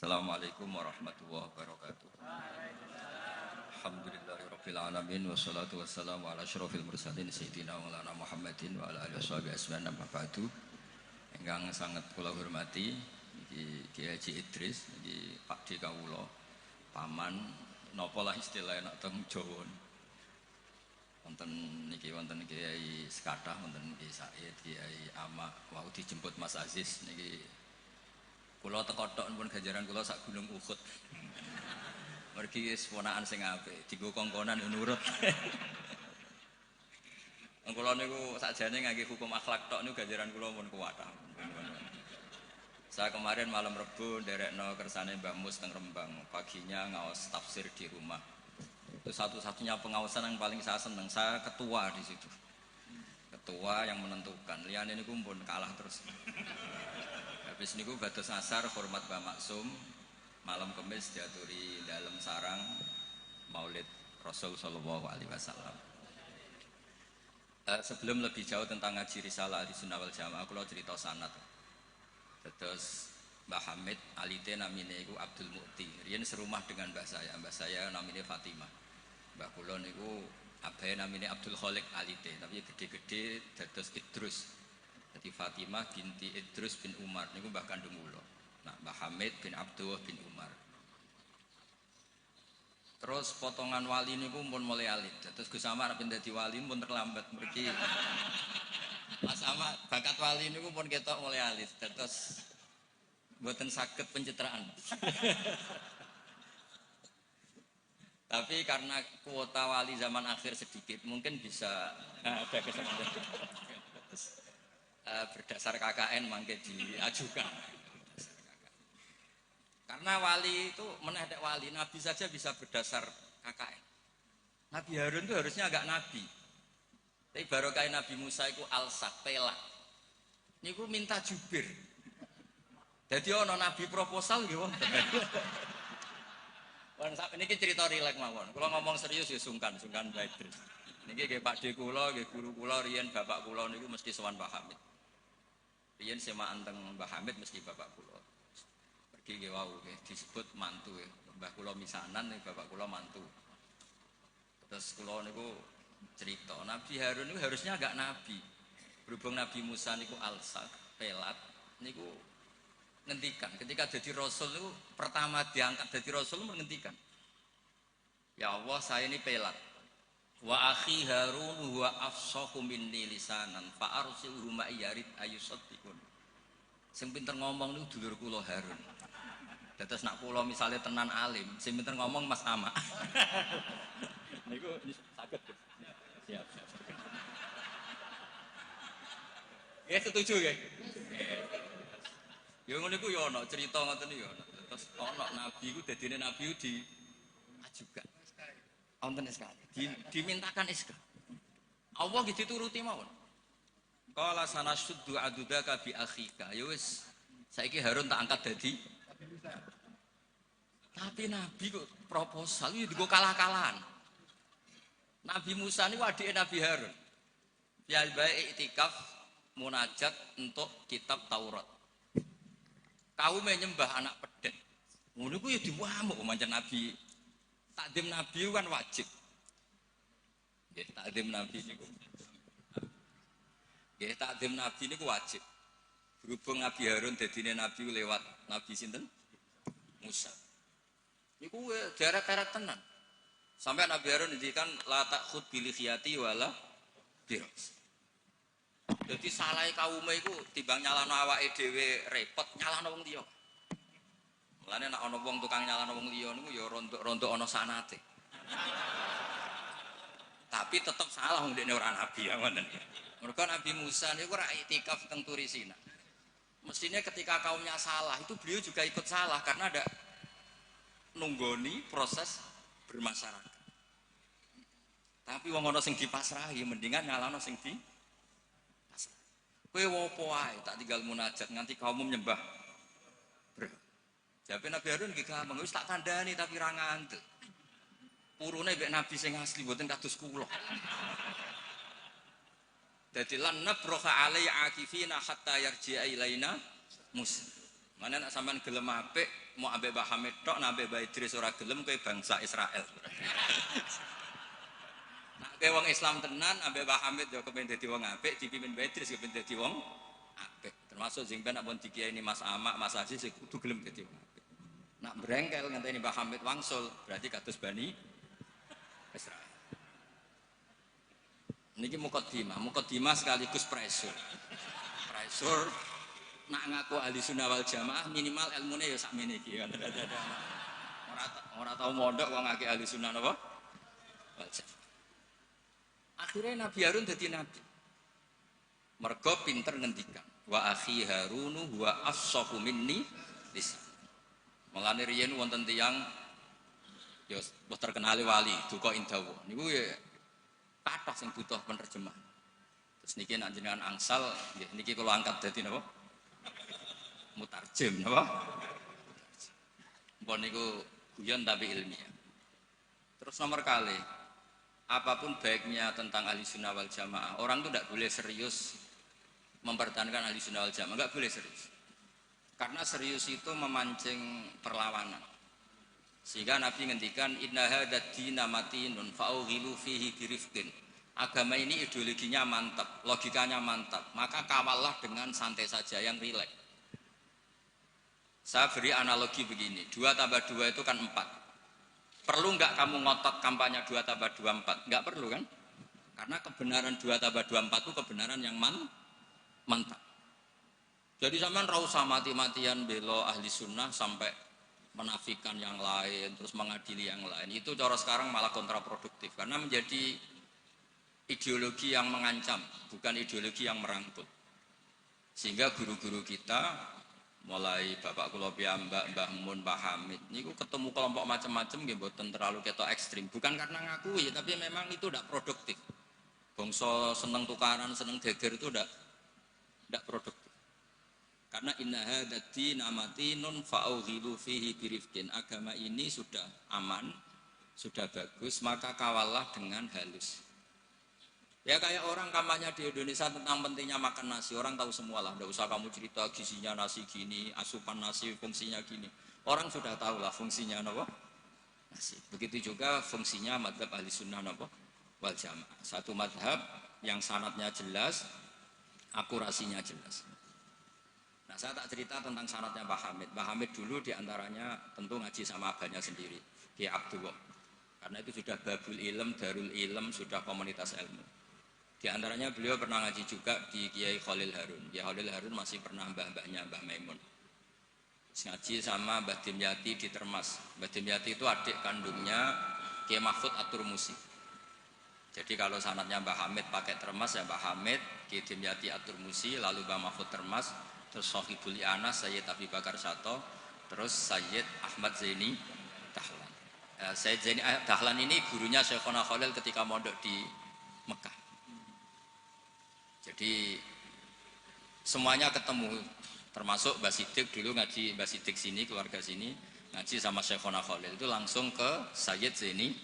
Assalamualaikum warahmatullahi wabarakatuh. Alhamdulillahirabbil alamin wassalatu wassalamu ala asyrofil mursalin sayyidina Maulana Muhammadin wa ala alihi washabihi ajmain amma ba'du. Ingkang sangat kula hormati iki Kiai Haji Idris iki Pakde kawula paman napa lah istilah nek teng Jawa. Wonten niki wonten Kiai Sekathah, wonten Kiai Said, Kiai Ama wau dijemput Mas Aziz niki. Kula teko tok pun ganjaran kula sak gunung Uhud. Mergi wis ponakan sing apik, dienggo kongkonan nurut. Kula niku sakjane ngangge hukum akhlak tok niku ganjaran kula pun kuwat. Saya kemarin malam Rebo nderekno kersane Mbak Mus teng Rembang, paginya ngaos tafsir di rumah. Itu satu-satunya pengawasan yang paling saya seneng, saya ketua di situ. Ketua yang menentukan, liyane niku pun kalah terus. Habis niku bados asar hormat Mbah Maksum, malam Kamis diaturi dalam sarang Maulid Rasul sallallahu alaihi wasallam. Sebelum lebih jauh tentang ngaji risalah di Sunnah wal Jamaah, kula cerita sanad. Terus Mbah Hamid alite namine iku Abdul Mukti. Riyen serumah dengan mbah saya. Mbah saya namine Fatimah. Mbah kula niku abahe namine Abdul Khaliq alite, tapi gede-gede dados Idrus. Jadi Fatimah binti Idrus bin Umar niku mbah kandung kula. Nah, Mbah Hamid bin Abdullah bin Umar. Terus potongan wali niku pun mulai alit. Terus Gus Samar pindah dadi wali pun terlambat mriki. Mas Ahmad bakat wali niku pun ketok mulai alit. Terus mboten saged pencitraan. Tapi karena kuota wali zaman akhir sedikit, mungkin bisa ada kesempatan. Berdasar KKN mangke diajukan. Karena wali itu menedek wali, nabi saja bisa berdasar KKN. Nabi Harun itu harusnya agak nabi. Tapi barokah Nabi Musa itu alsak pelak. Niku minta jubir. Jadi ono nabi proposal nggih wonten. Wan sak niki cerita rileks mawon. Kula ngomong serius ya sungkan baik. Niki nggih Pakde kula, nggih guru kula riyen bapak kula niku mesti sowan Pak Hamid. Riyen semaan teng Mbah Hamid mesti bapak kula. Pergi nggih wau nggih disebut mantu ya. Mbah kula misanan nih bapak kula mantu. Terus kula niku cerita Nabi Harun niku harusnya agak nabi. Berhubung Nabi Musa niku alsak, pelat niku ngendikan ketika jadi rasul niku pertama diangkat jadi rasul menghentikan. Ya Allah, saya ini pelat. Wa akhi Harun huwa afsahu minni lisanan fa arsilhu ma'iyarid ayusaddiqun. Sing pinter ngomong niku dulur kula Harun. Dados nak kula misale tenan alim, sing pinter ngomong Mas Ama. Niku saged. Siap. Ya setuju nggih. Ya ngono iku ya ana cerita ngoten iki ya. Terus ana nabi iku dadine nabi diajukan. Wonten sekali. Dimintakan SK. Allah nggih dituruti mawon. Qala sanasuddu adudaka bi akhika. Ya wis, saiki Harun tak angkat dadi. Tapi Nabi kok proposal iki digo kalah-kalahan. Nabi Musa niku adike Nabi Harun. Piyabae iktikaf munajat untuk kitab Taurat. Kaum menyembah anak pedet. Ngono ku ya diwamuk pancen Nabi. Takdim Nabi kan wajib. Nggih, takdim Nabi niku. Nggih, takdim Nabi niku wajib. Berhubung Nabi Harun dadine Nabi lewat Nabi sinten? Musa. Niku derek-derek tenan. Sampai Nabi Harun ngendikan la takhud bil khiyati wala biras. Jadi salahe kaume iku timbang nyalano awake dhewe repot nyalano wong liya. Mulane nek ana wong tukang nyalano wong liya niku ya rontok-rontok ana sanate. Tapi tetap salah wong dekne ora nabi ya ngoten. Mergo Nabi Musa niku ora iktikaf teng Turisina. Mestinya ketika kaumnya salah itu beliau juga ikut salah karena ada nunggoni proses bermasyarakat. Tapi wong ana sing dipasrahi mendingan nyalano sing di pasrah. Kowe opo wae tak tinggal munajat nganti kaum nyembah. Jawabe Nabi Harun nggih gampang, wis tak kandhani tapi ra ngandel. Purune mek nabi sing asli mboten kados kula. Dadi lan nabroha alai akifina hatta yarji'a ilaina Musa. Mana nak sampean gelem apik mau ambek Mbah Hamid tok, nak ambek Mbah Idris ora gelem kowe bangsa Israel. Nak kowe wong Islam tenan ambek Mbah Hamid yo kepen dadi wong apik, dipimpin Mbah Idris kepen dadi wong apik. Termasuk sing ben nak pun dikiai ini Mas Amak, Mas Aziz kudu gelem dadi wong apik. Nak brengkel ngenteni Mbah Hamid wangsul, berarti kados Bani Israel. Niki mukadimah sekaligus pressure. Pressure nak ngaku ahli sunnah wal jamaah minimal ilmune ya sakmene iki kan. Ora tau mondok kok ngake ahli sunnah napa? Wal jamaah. Akhirnya Nabi Harun dadi nabi. Mergo pinter ngendikan, wa akhi Harunu huwa afsahu minni lisan. Mulane riyen wonten tiyang ya wis terkenal wali duka indawa. Niku ya kathah sing butuh penerjemah. Terus niki nek jenengan angsal nggih niki kula angkat dadi napa? Mutarjem napa? Mpun niku guyon tapi ilmiah. Terus nomor kali, apapun baiknya tentang ahli sunnah wal jamaah, orang itu tidak boleh serius mempertahankan ahli sunnah wal jamaah, nggak boleh serius. Karena serius itu memancing perlawanan. Sehingga Nabi ngendikan inna hadzal dina matinun fa'ughilu fihi birifqin. Agama ini ideologinya mantap, logikanya mantap, maka kawallah dengan santai saja yang rileks. Saya beri analogi begini, 2 tambah 2 itu kan 4. Perlu nggak kamu ngotot kampanye 2 tambah 2 4? Nggak perlu kan? Karena kebenaran 2 tambah 2 4 itu kebenaran yang mantap. Jadi sampean ra usah mati-matian belo ahli sunnah sampai menafikan yang lain, terus mengadili yang lain. Itu cara sekarang malah kontraproduktif karena menjadi ideologi yang mengancam, bukan ideologi yang merangkul. Sehingga guru-guru kita mulai Bapak kula piyambak, Mbah Mun, Mbah Hamid niku ketemu kelompok macam-macam nggih mboten terlalu ketok ekstrim. Bukan karena ngakui, tapi memang itu tidak produktif. Bangsa seneng tukaran, seneng geger itu tidak produktif. Karena inna hadzal dina matinun fa'ughilu fihi birifqin. Agama ini sudah aman, sudah bagus, maka kawallah dengan halus. Ya kayak orang kampanye di Indonesia tentang pentingnya makan nasi, orang tahu semua lah, tidak usah kamu cerita gizinya nasi gini, asupan nasi fungsinya gini. Orang sudah tahu lah fungsinya apa? Nasi. Begitu juga fungsinya madhab ahli sunnah apa? Wal jamaah. Satu madhab yang sanadnya jelas, akurasinya jelas. Nah saya tak cerita tentang sanadnya Pak Hamid. Pak Hamid dulu diantaranya tentu ngaji sama abahnya sendiri, Kiai Abdullah. Karena itu sudah babul ilm, darul ilm, sudah komunitas ilmu. Di antaranya beliau pernah ngaji juga di Kiai Khalil Harun. Kiai Khalil Harun masih pernah mbah-mbahnya Mbah Maimun. Ngaji sama Mbah Dimyati di Termas. Mbah Dimyati itu adik kandungnya Kiai Mahfud At-Turmusi. Jadi kalau sanadnya Mbah Hamid pakai Termas ya Mbah Hamid, Kiai Dimyati At-Turmusi, lalu Mbah Mahfud Termas, terus Sohibul I'anas Sayyid Abi Bakar Sato, terus Sayyid Ahmad Zaini Dahlan. Sayyid Zaini Dahlan ini gurunya Syekhona Khalil ketika mondok di Mekah. Jadi semuanya ketemu, termasuk Mbah Siddiq dulu ngaji Mbah Siddiq sini, keluarga sini ngaji sama Syekhona Khalil itu langsung ke Sayyid Zaini.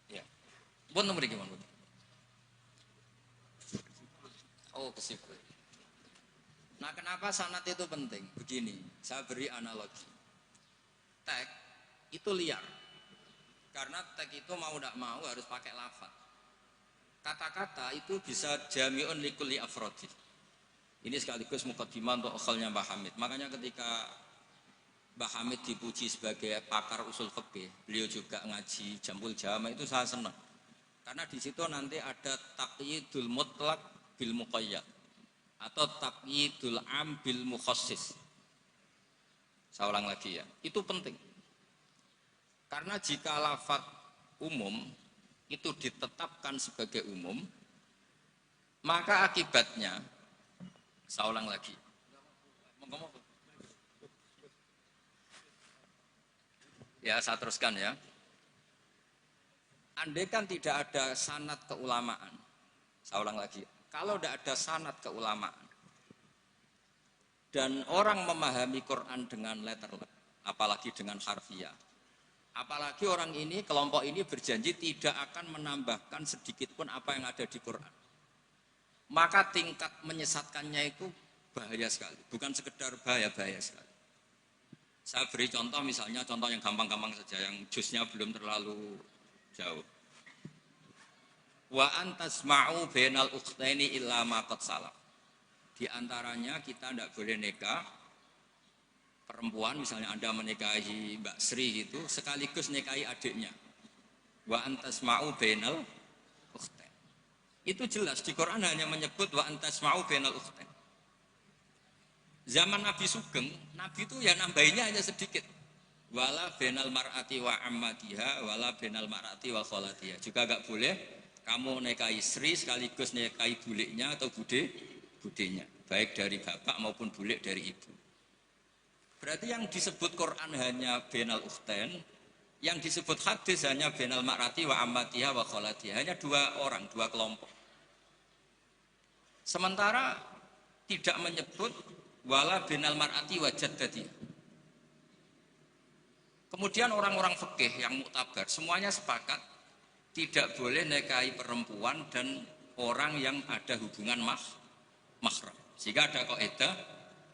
Ya, pun nomor gimana? Oh kesibuk. Nah kenapa sanad itu penting? Begini, saya beri analogi. Tag itu liar, karena tag itu mau tidak mau harus pakai lafaz. Kata-kata itu bisa jami'un likulli afrodi. Ini sekaligus mukaddimah untuk akhalnya Mbah Hamid. Makanya ketika Mbah Hamid dipuji sebagai pakar usul fikih, beliau juga ngaji Jamul Jama, itu saya senang. Karena di situ nanti ada taqyidul mutlaq bil muqayyad atau taqyidul am bil mukhassis. Saya ulang lagi ya. Itu penting. Karena jika lafaz umum itu ditetapkan sebagai umum, maka akibatnya, saya ulang lagi, ya saya teruskan ya, andai kan tidak ada sanad keulamaan, saya ulang lagi, kalau tidak ada sanad keulamaan, dan orang memahami Quran dengan letter, apalagi dengan harfiah, apalagi orang ini, kelompok ini berjanji tidak akan menambahkan sedikit pun apa yang ada di Quran. Maka tingkat menyesatkannya itu bahaya sekali. Bukan sekedar bahaya sekali. Saya beri contoh misalnya, contoh yang gampang-gampang saja, yang jusnya belum terlalu jauh. Wa antasma'u bainal ukhtaini illa ma qad salaf. Di antaranya kita tidak boleh nikah perempuan, misalnya Anda menikahi Mbak Sri gitu, sekaligus nikahi adiknya. Wa antasma'u bainal ukhtain. Itu jelas di Quran hanya menyebut wa antasma'u bainal ukhtain. Zaman Nabi Sugeng, Nabi itu ya nambahinnya hanya sedikit. Wala bainal mar'ati wa ammatiha wala bainal mar'ati wa kholatiha. Juga enggak boleh kamu nikahi Sri sekaligus nikahi buliknya atau budenya, baik dari bapak maupun bulik dari ibu. Berarti yang disebut Quran hanya bainal ukhtain, yang disebut hadis hanya bainal mar'ati wa ammatiha wa kholatiha, hanya dua orang, dua kelompok. Sementara tidak menyebut wala bainal mar'ati wa jaddatiha. Kemudian orang-orang fikih yang muktabar semuanya sepakat tidak boleh nikahi perempuan dan orang yang ada hubungan mahram. Jika ada kaidah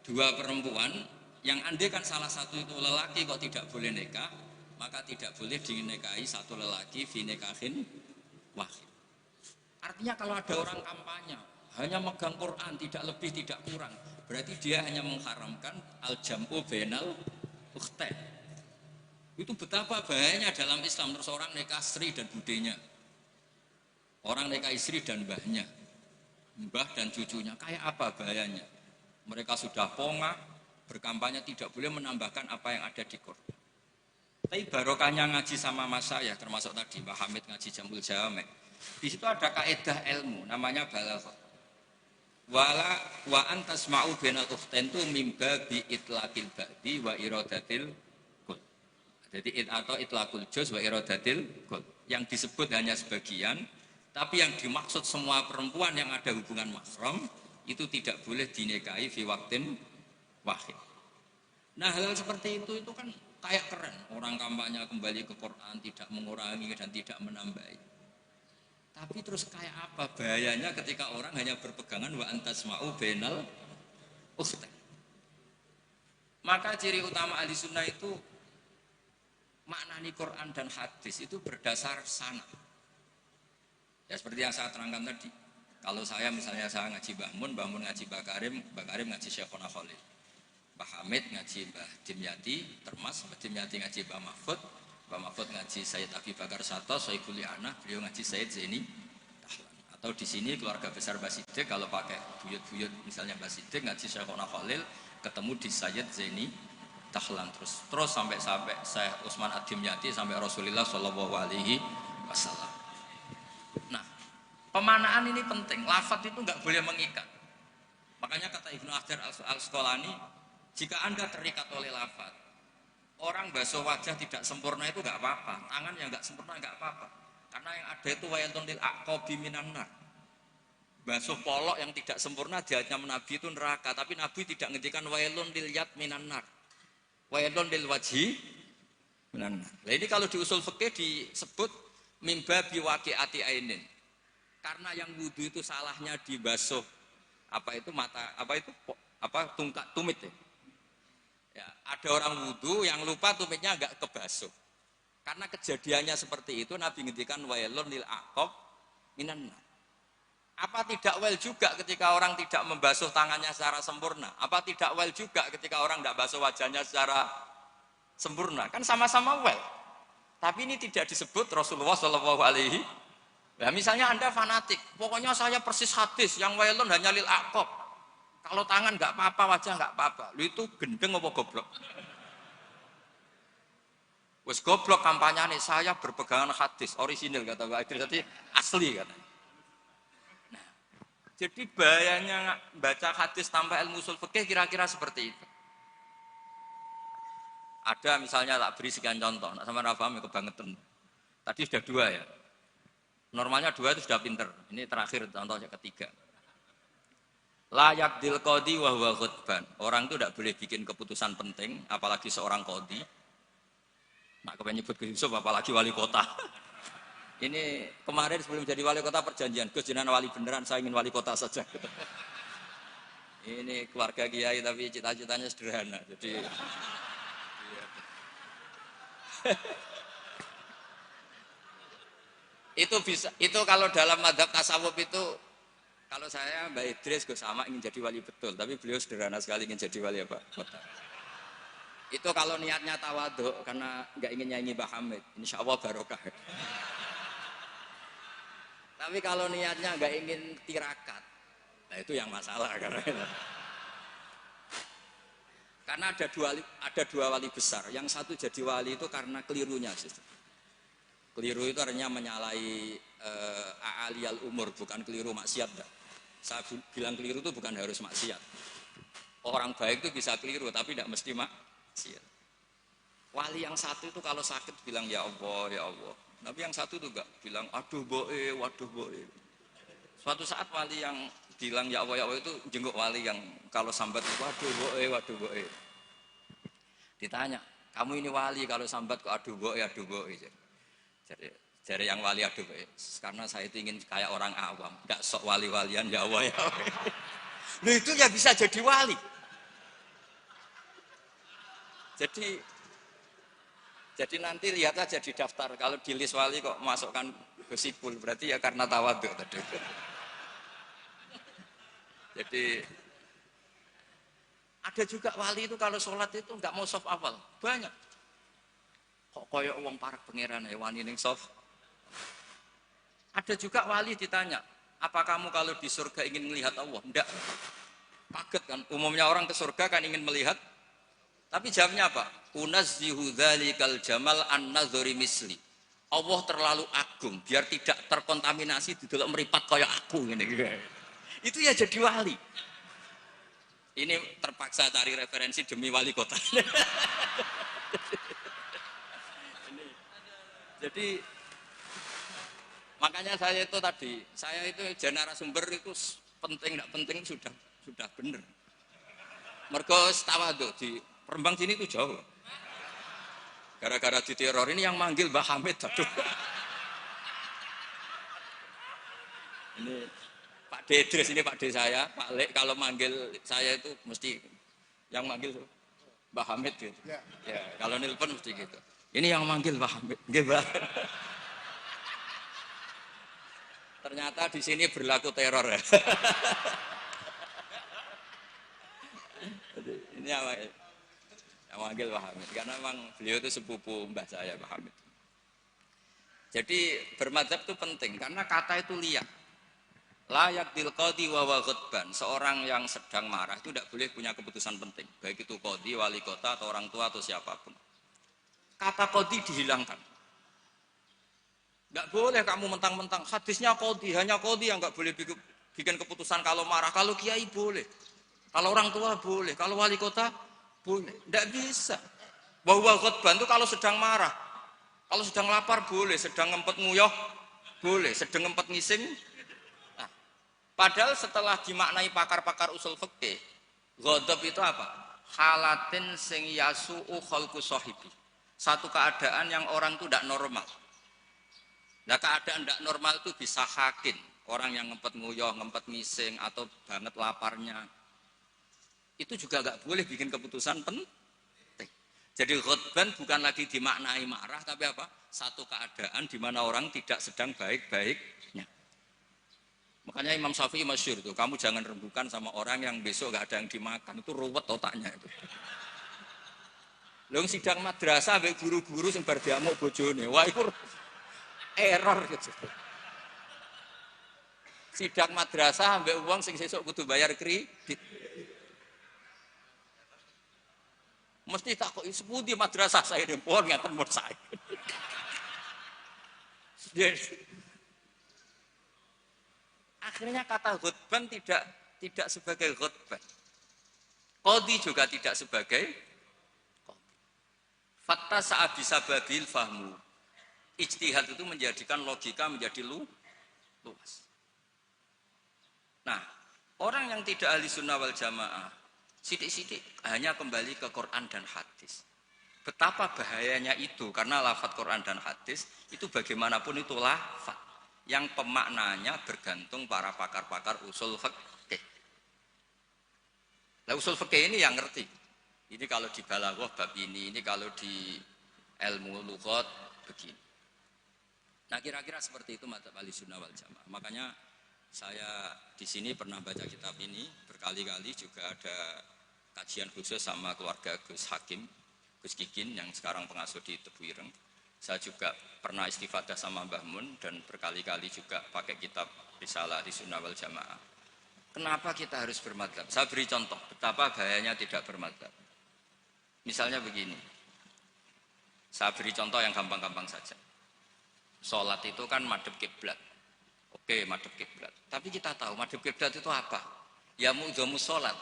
dua perempuan yang andai kan salah satu itu lelaki kok tidak boleh nikah, maka tidak boleh dinikahi satu lelaki fi nikahin wahid. Artinya kalau ada orang kampanye hanya megang Quran tidak lebih tidak kurang, berarti dia hanya mengharamkan al-jam'u bainal ukhtain. Itu betapa bahayanya dalam Islam. Terus orang nikah Sri dan budenya, orang nikah istri dan mbahnya, mbah dan cucunya, kayak apa bahayanya? Mereka sudah pongah berkampanye tidak boleh menambahkan apa yang ada di Quran. Tapi barokahnya ngaji sama mas saya, termasuk tadi Mbah Hamid ngaji Jamul Jame. Di situ ada kaidah ilmu namanya balaghah. Wala wa antasma'u bainal ukhtain tu mimba bi itlaqil ba'di wa iradatil kul. Jadi atau itlaqul juz wa iradatil kul. Yang disebut hanya sebagian, tapi yang dimaksud semua perempuan yang ada hubungan mahram itu tidak boleh dinikahi fi waqtin wahid. Nah, hal seperti itu kan kayak keren. Orang kampanye kembali ke Quran, tidak mengurangi dan tidak menambahi. Tapi terus kayak apa bahayanya ketika orang hanya berpegangan wa antasma'u bainal ukhtain. Maka ciri utama ahli sunnah itu maknani Quran dan hadis itu berdasar sanad. Ya seperti yang saya terangkan tadi. Kalau saya misalnya saya ngaji Mbah Mun ngaji Mbah Karim ngaji Syekhona Khalil. Mbah Hamid ngaji Mbah Dimyati, Termas, Mbah Dimyati ngaji Mbah Mahfud ngaji Sayyid Abi Bakar Sato, Sohibul Li'anah, beliau ngaji Sayyid Zaini Dahlan. Atau di sini keluarga besar Mbah Siddiq, kalau pakai buyut-buyut misalnya Mbah Siddiq ngaji Syekhona Khalil, ketemu di Sayyid Zaini Dahlan terus sampai Syekh Utsman Ad-Dimyati sampai Rasulullah Shallallahu Alaihi Wasallam. Nah, pemanaan ini penting. Lafadz itu nggak boleh mengikat. Makanya kata Ibnu Hajar Al-Asqalani, jika Anda terikat oleh lafadz, orang basuh wajah tidak sempurna itu nggak apa-apa, tangan yang nggak sempurna nggak apa-apa. Karena yang ada itu wailun lil aqabi minan nar. Basuh polok yang tidak sempurna diancam Nabi itu neraka, tapi Nabi tidak ngendikan wailun lil yad minan nar. Wailun lil wajhi minan nar. Nah, ini kalau di usul fikih disebut mimba biwaqi'ati ainin. Karena yang wudu itu salahnya dibasuh tungkat tumit ya. Ya, ada orang wudu yang lupa tumitnya enggak kebasuh. Karena kejadiannya seperti itu Nabi ngendikan wailun lil aqab minan nar. Apa tidak well juga ketika orang tidak membasuh tangannya secara sempurna? Apa tidak well juga ketika orang tidak basuh wajahnya secara sempurna? Kan sama-sama well. Tapi ini tidak disebut Rasulullah Shallallahu Alaihi. Ya, misalnya Anda fanatik, pokoknya saya persis hadis yang wailun hanya lil aqab. Kalau tangan nggak apa-apa, wajah nggak apa-apa. Lu itu gendeng apa goblok? Wes goblok kampanyane saya berpegangan hadis orisinil kata Pak Idris, jadi asli katanya. Jadi bahayanya baca hadis tanpa ilmu usul fikih kira-kira seperti itu. Ada misalnya tak beri sekian contoh, nak sama Rafaham ya kebangetan. Tadi sudah dua ya. Normalnya dua itu sudah pinter. Ini terakhir contohnya ketiga. Layak dil qadi wa huwa khutban. Orang itu tidak boleh bikin keputusan penting, apalagi seorang qadi. Nak kepengen nyebut Gus Yusuf apalagi wali kota. Ini kemarin sebelum jadi wali kota perjanjian, Gus jenengan wali beneran, saya ingin wali kota saja. Ini keluarga kiai tapi cita-citanya sederhana. Jadi iya. Itu bisa. Itu kalau dalam madzhab tasawuf itu kalau saya Mbak Idris Gus sama ingin jadi wali betul, tapi beliau sederhana sekali ingin jadi wali apa? Kota. Itu kalau niatnya tawaduk karena nggak ingin nyanyi Mbah Hamid, insya Allah barokah. Tapi kalau niatnya nggak ingin tirakat, nah itu yang masalah karena ada dua wali besar. Yang satu jadi wali itu karena kelirunya, sistem. Keliru itu artinya menyalahi a'aliyal umur, bukan keliru maksiat. Saya bilang keliru itu bukan harus maksiat. Orang baik itu bisa keliru, tapi tidak mesti maksiat. Wali yang satu itu kalau sakit bilang ya Allah, ya Allah. Tapi yang satu itu enggak bilang aduh boe, waduh boe. Suatu saat wali yang bilang ya Allah itu jenguk wali yang kalau sambat waduh boe. Ditanya, kamu ini wali kalau sambat kok aduh boe. Jadi yang wali aduh boe. Karena saya itu ingin kayak orang awam, enggak sok wali-walian ya Allah ya Allah. Loh itu ya bisa jadi wali. Jadi nanti lihat aja di daftar, kalau di list wali kok masukkan Gusipul, berarti ya karena tawaduk tadi. Jadi ada juga wali itu kalau sholat itu nggak mau soft awal, banyak. Kok koyok uang parak pangeran ya wani ning soft. Ada juga wali ditanya, apa kamu kalau di surga ingin melihat Allah? Enggak. Kaget kan, umumnya orang ke surga kan ingin melihat. Tapi jawabnya apa? Unazzihu dzalikal jamal an-nadzuri misli. Allah terlalu agung biar tidak terkontaminasi di dalam meripat kayak aku ini. Itu ya jadi wali. Ini terpaksa cari referensi demi wali kota. Jadi makanya saya itu narasumber itu penting enggak penting sudah benar. Mergo tawadhu di Rembang sini itu jauh. Gara-gara diteror ini yang manggil Mbah Hamid. Aduh. Ini Pak Dedres, ini Pak D saya, Pak Lek kalau manggil saya itu mesti yang manggil Mbah Hamid gitu. Ya, kalau nelpon mesti gitu. Ini yang manggil Mbah Hamid. Nggih, Mbah. Ternyata di sini berlaku teror ya. Ini apa? Yang manggil Mbah Hamid karena memang beliau itu sepupu mbah saya Mbah Hamid. Jadi bermadzhab itu penting karena kata itu liak. Layak dil qadhi wa ghadban. Seorang yang sedang marah itu tidak boleh punya keputusan penting, baik itu qadhi, wali kota atau orang tua atau siapapun. Kata qadhi dihilangkan. Tidak boleh kamu mentang-mentang hadisnya qadhi, hanya qadhi yang enggak boleh bikin keputusan kalau marah. Kalau kiai boleh. Kalau orang tua boleh, kalau wali kota boleh, tidak bisa. Bahwa khutbah itu kalau sedang marah, kalau sedang lapar boleh, sedang ngempet nguyuh boleh, sedang ngempet ngising. Nah, padahal setelah dimaknai pakar-pakar usul fikih, ghadab itu apa? Halatin sing yasu'u khalqu sahibi. Satu keadaan yang orang itu tidak normal. Nah, keadaan tidak normal itu bisa hakin. Orang yang ngempet nguyuh, ngempet ngising, atau banget laparnya. Itu juga nggak boleh bikin keputusan penting. Jadi ghadban bukan lagi dimaknai marah, tapi apa? Satu keadaan di mana orang tidak sedang baik-baiknya. Makanya Imam Syafi'i masyhur itu, kamu jangan rembukan sama orang yang besok nggak ada yang dimakan, itu ruwet otaknya itu. Lho sidang madrasah ambek guru-guru sing bar diamuk bojone, wah itu error gitu. Sidang madrasah ambek uang sing sesuk kudu bayar kredit. Mesti takoki sepundi madrasah saya den pun ngaten mun saya. Akhirnya kata ghadban tidak sebagai ghadban. Qadhi juga tidak sebagai qadhi. Fakta saat bisa babil fahmu. Ijtihad itu menjadikan logika menjadi luas. Nah, orang yang tidak ahli sunnah wal jamaah sidik-sidik hanya kembali ke Quran dan hadis. Betapa bahayanya itu, karena lafaz Quran dan hadis itu bagaimanapun itu lafaz yang pemaknanya bergantung para pakar-pakar usul fikih. Lah usul fikih ini yang ngerti. Ini kalau di balaghah bab ini kalau di ilmu lughat begini. Nah kira-kira seperti itu madzhab Ahlussunnah wal Jamaah. Makanya saya di sini pernah baca kitab ini berkali-kali, juga ada kajian khusus sama keluarga Gus Hakim, Gus Kikin yang sekarang pengasuh di Tebu Ireng. Saya juga pernah istifadah sama Mbah Mun dan berkali-kali juga pakai kitab Risalah Ahlussunnah wal Jamaah. Kenapa kita harus bermadzhab? Saya beri contoh betapa bahayanya tidak bermadzhab. Misalnya begini, saya beri contoh yang gampang-gampang saja. Sholat itu kan madhep kiblat. Oke, madhep kiblat. Tapi kita tahu madhep kiblat itu apa? Ya mu'dhamus sholat.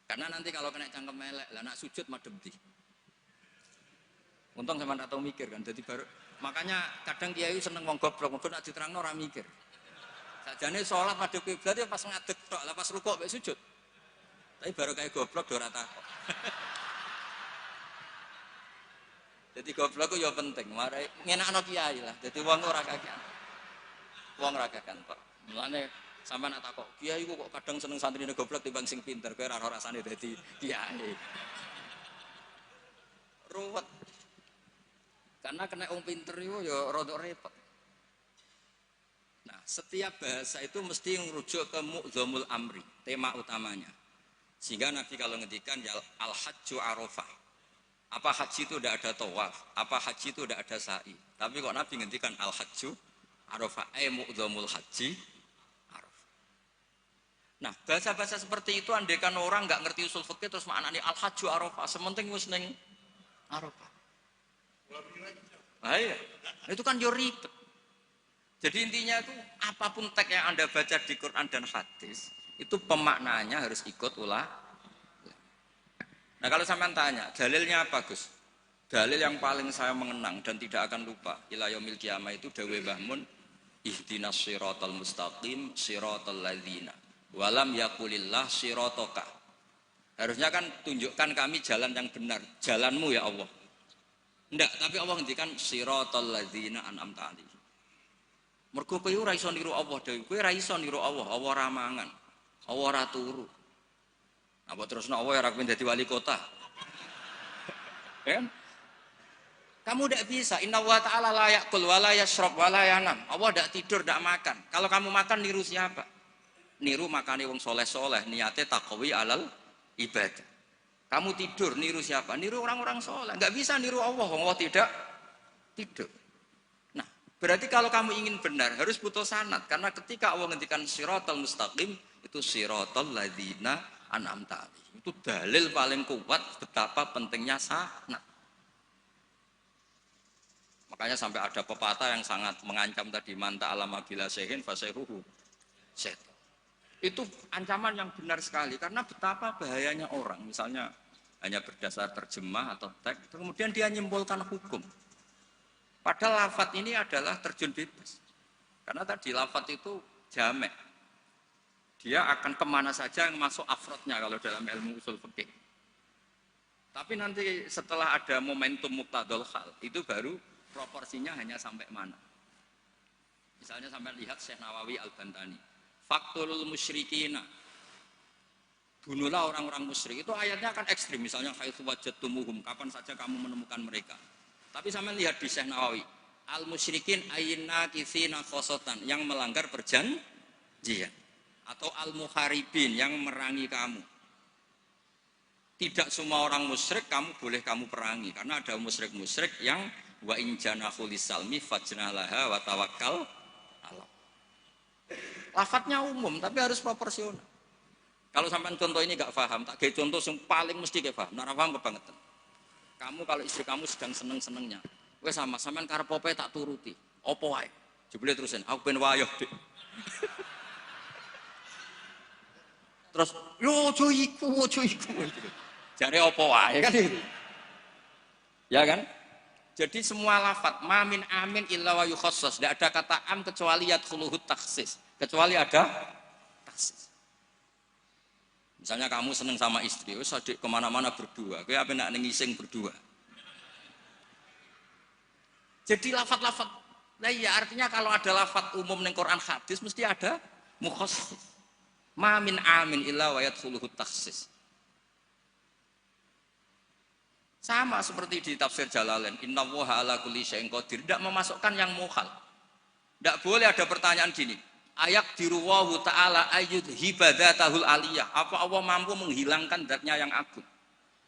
Karena nanti kalau kena cangkem elek, lah nak sujud madhep di. Untung sama tak tahu mikir kan. Jadi baru makanya kadang kiai seneng wong goblok, mengko nak diterangno ora mikir. Sakjane sholat madhep kiblat ya pas ngadeg tok, lah pas rukuk mek sujud. Tapi baru kayak goblok do ora takok. Jadi goblok itu ya penting, marai ngenakno kiai lah. Jadi wong ora kakean. Wong ora kakean kok. Mulane sampean nak takok, kiai ku kok kadang seneng santrine goblok timbang sing pinter, kowe ora ora rasane dadi kiai. Ruwet. Karena kena wong pinter itu ya rada repot. Nah, setiap bahasa itu mesti merujuk ke mu'dhamul amri, tema utamanya. Sehingga Nabi kalau ngendikan ya al-hajju arafah. Apa haji itu tidak ada tawaf, apa haji itu tidak ada sa'i. Tapi kok Nabi ngendikan al-hajju arafah, mu'dhamul haji arafah. Nah, bahasa-bahasa seperti itu andaikan orang nggak ngerti usul fikih terus maknanya al-hajju arafah, sementing wis ning arafah. Nah, iya. Itu kan yo ribet. Jadi intinya itu apapun teks yang Anda baca di Quran dan hadis, itu pemaknaannya harus ikut ulah. Nah kalau sampean tanya, dalilnya apa Gus? Dalil yang paling saya mengenang dan tidak akan lupa ila yaumil qiyamah itu dawuh Mbah Mun, ihdinas siratal mustaqim siratal ladzina walam yaqulillah sirataka. Harusnya kan tunjukkan kami jalan yang benar, jalanmu ya Allah. Enggak, tapi Allah ngendikan siratal ladzina an'amta alaihim. Mergo kowe ora iso niru Allah dhewe, kowe ora iso niru Allah, Allah ora mangan, Allah ora turu. Apa terus Allah ya rakyat jadi wali kota? Kan? Kamu tidak bisa. Inna wa ta'ala la ya'kul wa la yashrab wa la yanam. Allah tidak tidur, tidak makan. Kalau kamu makan niru siapa? Niru makani wong soleh-soleh, niatnya taqwi alal ibadah. Kamu tidur niru siapa? Niru orang-orang soleh. Enggak bisa niru Allah, Allah tidak tidur. Nah, berarti kalau kamu ingin benar harus butuh sanad, karena ketika Allah ngendikan siratal mustaqim itu siratal ladzina an'amta alaihim. Itu dalil paling kuat betapa pentingnya sanad. Makanya sampai ada pepatah yang sangat mengancam tadi, manta alama bila sehin fasehuhu setan. Itu ancaman yang benar sekali karena betapa bahayanya orang misalnya hanya berdasar terjemah atau teks kemudian dia nyimpulkan hukum. Padahal lafadz ini adalah terjun bebas. Karena tadi lafadz itu jamek. Dia akan kemana saja yang masuk afrodnya kalau dalam ilmu usul fikih. Tapi nanti setelah ada momentum muqtadul hal, itu baru proporsinya hanya sampai mana. Misalnya sampai lihat Syekh Nawawi Al-Bantani. Faktulul musyrikina. Bunuhlah orang-orang musyrik. Itu ayatnya akan ekstrim. Misalnya haitsu wajadtumuhum, kapan saja kamu menemukan mereka. Tapi sampai lihat di Syekh Nawawi. Al-musyrikin ayyina kitsina khosotan, yang melanggar perjanjian. Atau al-muharibin, yang merangi kamu. Tidak semua orang musyrik kamu boleh kamu perangi, karena ada musyrik-musyrik yang wa in janahu lisalmi fajnalaha wa tawakkal Allah. Lafadznya umum tapi harus proporsional. Kalau sampai contoh ini gak paham, tak kayak contoh yang paling mesti gak paham. Nara paham kebangetan. Kamu kalau istri kamu sedang seneng-senengnya, wes sama sampean karep opo tak turuti. Opo wae? Jebule terusin, aku ben wayoh, Dik. Terus, yo ojo iku. Jare apa wae kan itu. Ya kan? Jadi semua lafaz mamin amin illa wa yukhassas, tidak ada kata am kecuali yadkhuluhut takhsis. Kecuali ada takhsis. Misalnya kamu seneng sama istri, wis adik kemana-mana berdua, kowe apa nak ngising berdua. Jadi lafaz-lafaz, nah iya artinya kalau ada lafaz umum ning Quran hadis mesti ada mukhassas. Ma min amin illa wa yadkhuluhu takhsis. Sama seperti di tafsir Jalalain, innallaha ala kulli syai'in qadir, tidak memasukkan yang mukhal. Tidak boleh ada pertanyaan gini, ayak diruwahu ta'ala ayyud hibadatahul aliyah, apa Allah mampu menghilangkan zatnya yang agung?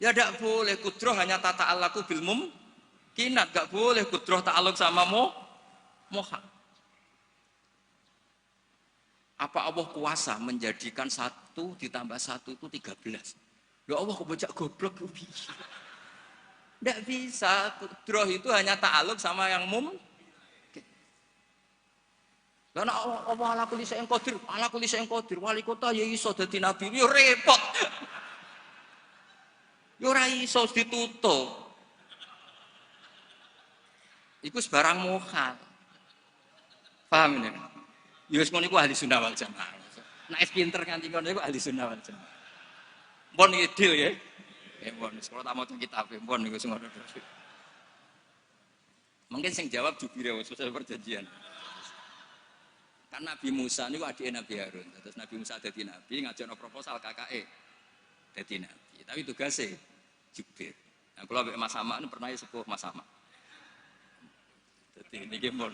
Ya tidak boleh, kudroh hanya tata alaku bil mumkinat, tidak boleh kudroh ta'aluk sama mukhal. Apa Allah kuasa menjadikan 1 ditambah 1 itu 13? Ya Allah kok bocah goblok bisa. Tidak bisa, kudroh itu hanya ta'aluk sama yang karena Allah ala kulli syai'in qadir, ala kulli syai'in qadir, wali kota ya iso dadi nabi, ya repot. Ya ora iso ditutup. Iku sebarang mukhal. Paham ini? Ya wis ngono iku ahli sunnah wal jamaah. Nek pinter nganti ngono iku ahli sunnah wal jamaah. Pun idil ya. Pun sekolah tak maca kitab, pun niku sing ngono. Mungkin sing jawab jubire sesuai perjanjian. Kan Nabi Musa niku adike Nabi Harun. Terus Nabi Musa dadi nabi, ngajono proposal kakake dadi nabi. Tapi tugasnya Jubir. Nah, kalau Mas Sama ini pernah sepuh Mas Sama. Jadi ini pun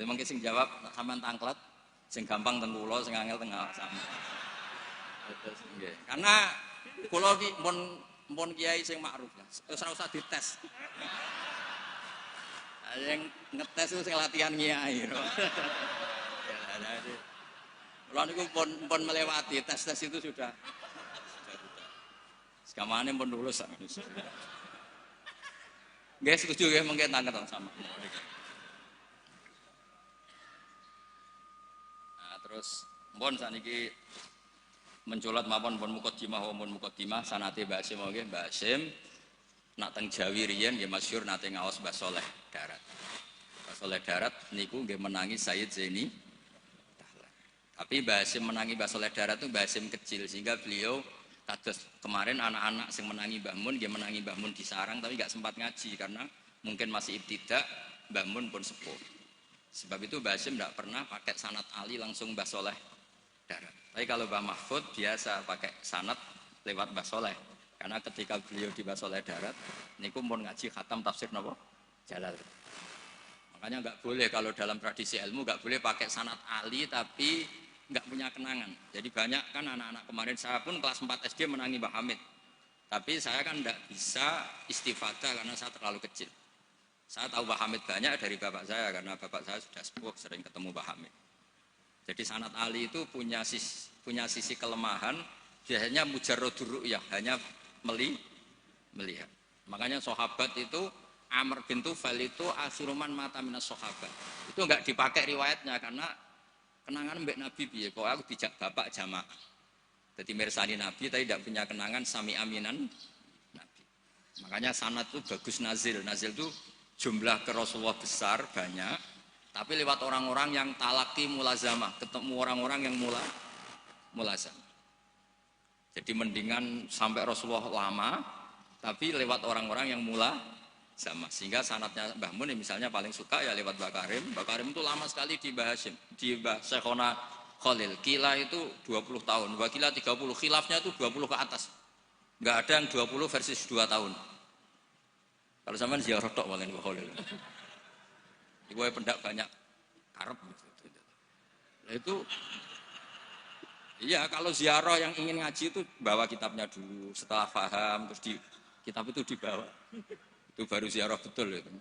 mungkin sing jawab sampean tangklet, sing gampang teng kula, sing angel teng sama. Karena kula ki mun kiai sing makruf lah. Wis ora usah dites. Yang ngetes itu sing latihan kiai. Kalau niku pun melewati tes itu sudah. Sekamane pun lulus. Nggih setuju nggih mungkin tangket sama. Nah, terus pun saniki menculat mawon pun mukaddimah sanate Mbak Hasyim nggih Mbak Hasyim nak teng Jawi riyen nggih masyhur nate ngaos Mbah Saleh Darat. Mbah Saleh Darat niku nggih menangi Sayyid Zaini. Tapi Mbah Hasyim menangi Mbah Saleh Darat itu Mbah Hasyim kecil sehingga beliau kados kemarin anak-anak yang menangi Mbah Mun dia menangi Mbah Mun di sarang tapi nggak sempat ngaji karena mungkin masih ibtidak, Mbah Mun pun sepuh. Sebab itu Mbah Hasyim tidak pernah pakai sanad Ali langsung Mbah Saleh Darat. Tapi kalau Mbah Mahfud biasa pakai sanad lewat Mbah Saleh. Karena ketika beliau di Mbah Saleh Darat niku pun ngaji khatam tafsir napa? Jalal. Makanya nggak boleh kalau dalam tradisi ilmu nggak boleh pakai sanad Ali tapi nggak punya kenangan. Jadi banyak kan anak-anak kemarin saya pun kelas 4 SD menangi Mbah Hamid. Tapi saya kan nggak bisa istifadah karena saya terlalu kecil. Saya tahu Mbah Hamid banyak dari bapak saya karena bapak saya sudah sepuh sering ketemu Mbah Hamid. Jadi sanad Ali itu punya sisi kelemahan, biasanya mujarradur ru'yah, hanya melihat. Makanya sahabat itu Amr bin Tufail itu akhiruman mata minas sahabat. Itu enggak dipakai riwayatnya karena kenangan mbek Nabi piye kok aku dijak bapak jamaah. Jadi mirsani Nabi tapi tidak punya kenangan sami aminan Nabi. Makanya sanad itu bagus nazil. Nazil itu jumlah ke Rasulullah besar banyak, tapi lewat orang-orang yang talaki mulazamah, ketemu orang-orang yang mulazamah. Jadi mendingan sampai Rasulullah lama, tapi lewat orang-orang yang mulazamah. Sehingga sanadnya Mbah Mun misalnya paling suka ya lewat Mbah Karim. Mbah Karim itu lama sekali di Mbah Hasyim, di Mbah Syekhona Khalil. Kila itu 20 tahun, Mbah Kila 30, khilafnya itu 20 ke atas. Enggak ada yang 20 versus 2 tahun. Kalau sampean ziarah tok paling Mbah Khalil. Iku pendak banyak karep gitu. Nah itu iya kalau ziarah yang ingin ngaji itu bawa kitabnya dulu, setelah paham terus di kitab itu dibawa. Itu baru ziarah betul itu.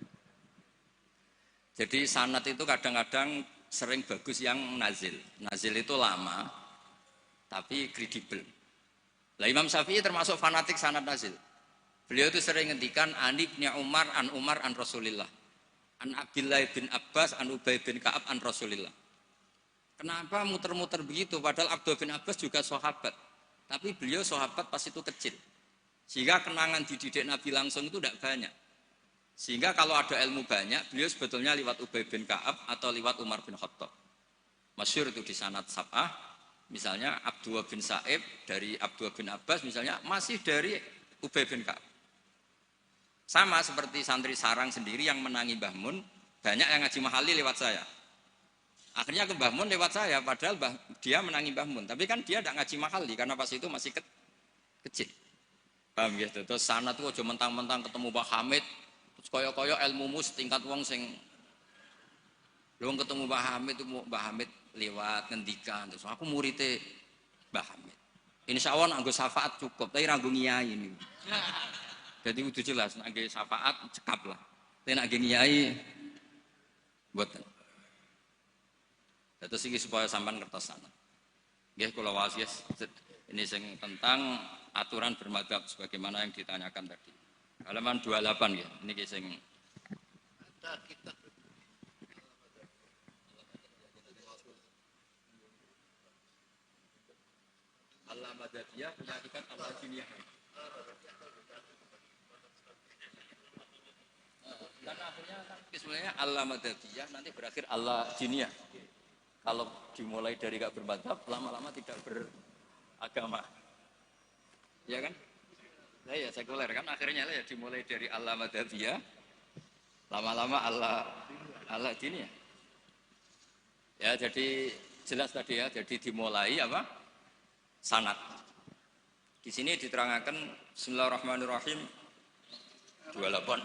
Jadi sanad itu kadang-kadang sering bagus yang nazil. Nazil itu lama tapi kredibel. Lah Imam Syafi'i termasuk fanatik sanad nazil. Beliau itu sering ngendikan an Ibnu Umar an Rasulillah. An Abdullah bin Abbas an Ubay bin Ka'ab an Rasulillah. Kenapa muter-muter begitu padahal Abdullah bin Abbas juga sahabat. Tapi beliau sahabat pas itu kecil. Sehingga kenangan dididik Nabi langsung itu tidak banyak. Sehingga kalau ada ilmu banyak, beliau sebetulnya lewat Ubay bin Ka'ab atau lewat Umar bin Khattab. Masyhur itu di sanad sab'ah, misalnya Abdullah bin Sa'ib dari Abdullah bin Abbas misalnya masih dari Ubay bin Ka'ab. Sama seperti santri sarang sendiri yang menangi Mbah Mun, banyak yang ngaji mahali lewat saya. Akhirnya ke Mbah Mun lewat saya, padahal dia menangi Mbah Mun. Tapi kan dia tidak ngaji mahali karena pas itu masih kecil. Paham ya? Terus sana tuh aja mentang-mentang ketemu Pak Hamid, terus koyo-koyo ilmumu setingkat wong sing lu ketemu Mbah Hamid itu Mbah Hamid lewat ngendikan terus aku muridnya Mbah Hamid. Insya Allah nganggo syafaat cukup, tapi nganggo ngiyai ini. Jadi udah jelas nganggo syafaat cekap lah. Tapi nganggo ngiyai buatan. Terus ini supaya sampean kertas sana. Nggih kula wasiat ini sing tentang aturan bermadzhab sebagaimana yang ditanyakan tadi. Halaman 28 ya. Ini sing ada kita Allah Madadiyah menyaksikan Allah Jiniyah. Karena akhirnya kan sebenarnya Allah Madadiyah nanti berakhir Allah Jiniyah. Kalau dimulai dari gak bermadzhab, lama-lama tidak beragama. Ya kan? Nah ya sekuler kan akhirnya ya dimulai dari Allah Madadiyah, lama-lama Allah Jiniyah. Ya jadi jelas tadi ya, jadi dimulai apa? Sanad. Di sini diterangkan Bismillahirrahmanirrahim 28.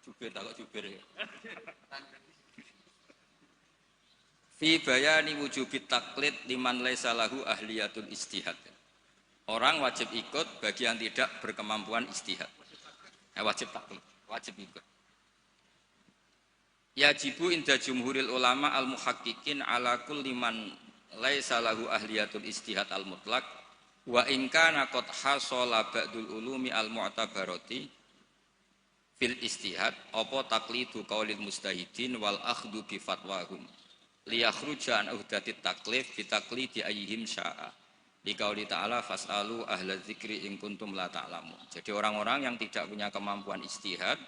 Jubir takut jubir ya. Fi bayani wujubit taklid liman laisa lahu ahliyatul istihad. Orang wajib ikut bagi yang tidak berkemampuan istihad. Wajib taklid, wajib ikut. Yajibu inda jumhuril ulama al-muhaqqiqin ala kulli man laisa lahu ahliyatul istihad al-mutlaq wa in kana qad hasala ba'dul ulumi al-mu'tabarati fil istihad apa taqlidu qaulil mustahidin wal akhdhu bi fatwahum liyakhruja an uhdatit taklif bi taqlidi ayyihim syaa liqauli ta'ala fasalu ahla dzikri in kuntum la ta'lamun. Jadi orang-orang yang tidak punya kemampuan istihad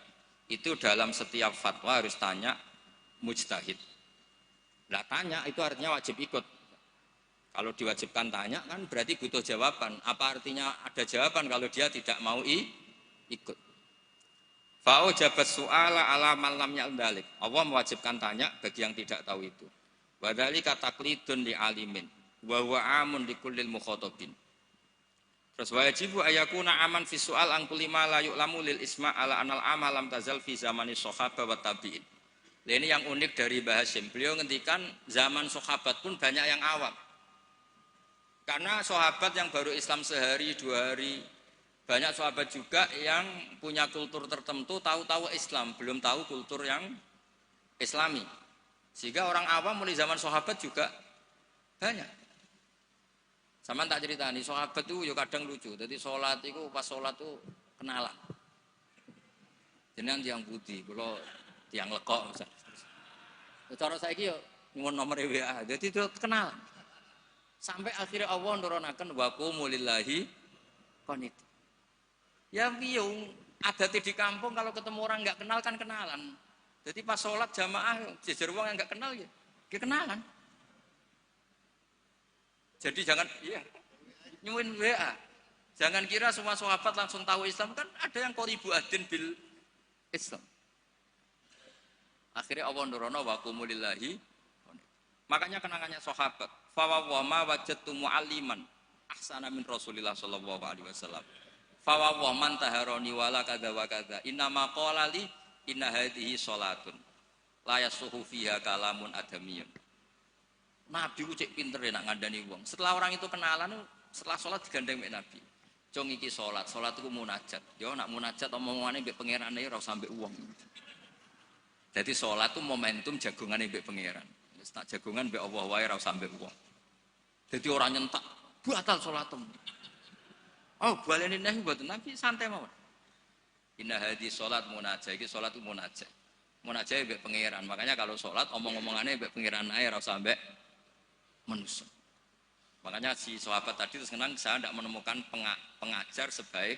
itu dalam setiap fatwa harus tanya mujtahid. Lah tanya itu artinya wajib ikut. Kalau diwajibkan tanya kan berarti butuh jawaban. Apa artinya ada jawaban kalau dia tidak mau ikut? Fa'u jabat su'ala ala man lam ya'dalik. Allah mewajibkan tanya bagi yang tidak tahu itu. Wa dzalika taqlidun li alimin wa huwa amun li kullil mukhatabin. Terus wajibu ayakuna aman fi su'al an kulli ma la yu'lamu lil isma' ala anal amal lam tazal fi zamani sahabah wa tabi'in. Ini yang unik dari Mbah Hasyim. Beliau ngendikan zaman sahabat pun banyak yang awam. Karena sahabat yang baru Islam sehari, 2 hari, banyak sahabat juga yang punya kultur tertentu, tahu-tahu Islam, belum tahu kultur yang Islami. Sehingga orang awam mulai zaman sahabat juga banyak. Sama tak cerita nih, sahabat itu ya kadang lucu. Jadi sholat itu pas sholat itu kenalan. Jenengan tiang putih, kalau tiang lekok misalnya. Cara saya yo nyuwun nomor WA. Jadi itu kenalan. Sampai akhirnya Allah nurunaken wa qumu lillahi qanit. Ya piye ada di kampung kalau ketemu orang nggak kenal kan kenalan. Jadi pas sholat jamaah jejer wong yang nggak kenal ya kenalan. Jadi jangan iya nyuwun WA. Jangan kira semua sahabat langsung tahu Islam, kan ada yang qoribu adin bil Islam. Akhirnya Allah nurono wa qumulillahi. Makanya kenangannya sahabat, fa wa ma wajadtu mualliman ahsana min Rasulillah sallallahu alaihi wasallam. Fa wa man taharani wala kadza wa kadza. Inna ma qala li inna hadhihi salatun la yasuhu fiha kalamun adamiyun. Nabi ku cek pinter ya nak ngandani wong. Setelah orang itu kenalan, setelah sholat digandeng mbek Nabi. Cung iki sholat itu munajat. Yo nak munajat omongane mbek pangerane ora usah mbek wong. Jadi sholat itu momentum jagongane mbek pangeran. Wis tak jagongan mbek Allah wae ora usah mbek wong. Jadi orang nyentak, batal sholatem. Oh, baleni nahi mboten Nabi santai mawon. Inna hadhi sholat munajat, iki sholat itu munajat. Munajat mbek pangeran. Makanya kalau sholat omong-omongane mbek pangeran ae ora usah mbek manusia. Makanya si sahabat tadi terus kenang saya tidak menemukan pengajar sebaik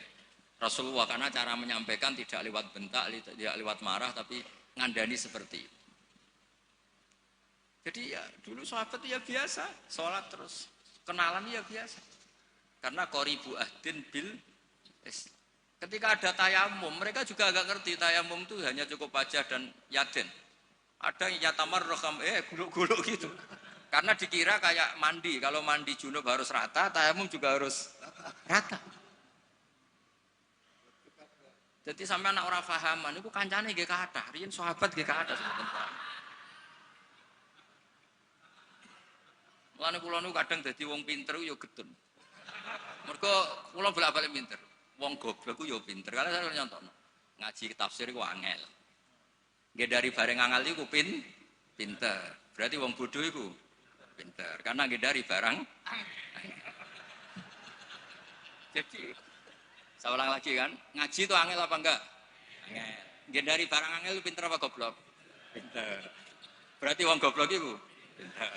Rasulullah karena cara menyampaikan tidak lewat bentak, tidak lewat marah, tapi ngandani seperti itu. Jadi ya dulu sahabat ya biasa, sholat terus kenalan ya biasa. Karena qoribu ahdin bil Islam. Ketika ada tayamum, mereka juga agak ngerti tayamum itu hanya cukup wajah dan yaden. Ada yang yatamarraham guluk-guluk gitu. Karena dikira kayak mandi, kalau mandi junub harus rata, tayamum juga harus rata. Jadi sampai anak orang fahaman, itu kancane nggih kathah, riyen sahabat nggih kathah sebenarnya. Mulane kula niku kadang dadi wong pinter yo getun. Mergo kula bolak-balik pinter. Wong goblok ku yo pinter. Karena saya nyontokno. Ngaji tafsir ku angel. Nggih dari bareng angel iku pinter. Berarti wong bodoh iku pinter. Karena nggih dari barang. Jadi saya ulang lagi kan, ngaji itu angel apa enggak? Angel. Nggih dari barang angel itu pinter apa goblok? Pinter. Berarti wong goblok iku pinter.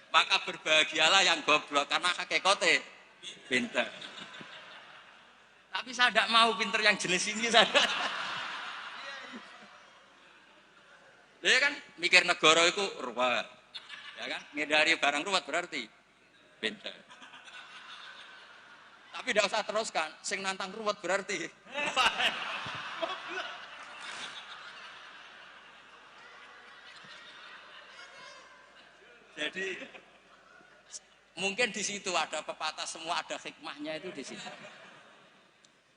Maka berbahagialah yang goblok karena hakikate pinter. Tapi saya tidak mau pinter yang jenis ini saya. Dia kan mikir negara itu ruwet. Ya kan? Ngedari barang ruwet berarti pinter. Tapi tidak usah teruskan, sing nantang ruwet berarti. Jadi mungkin di situ ada pepatah semua ada hikmahnya itu di situ.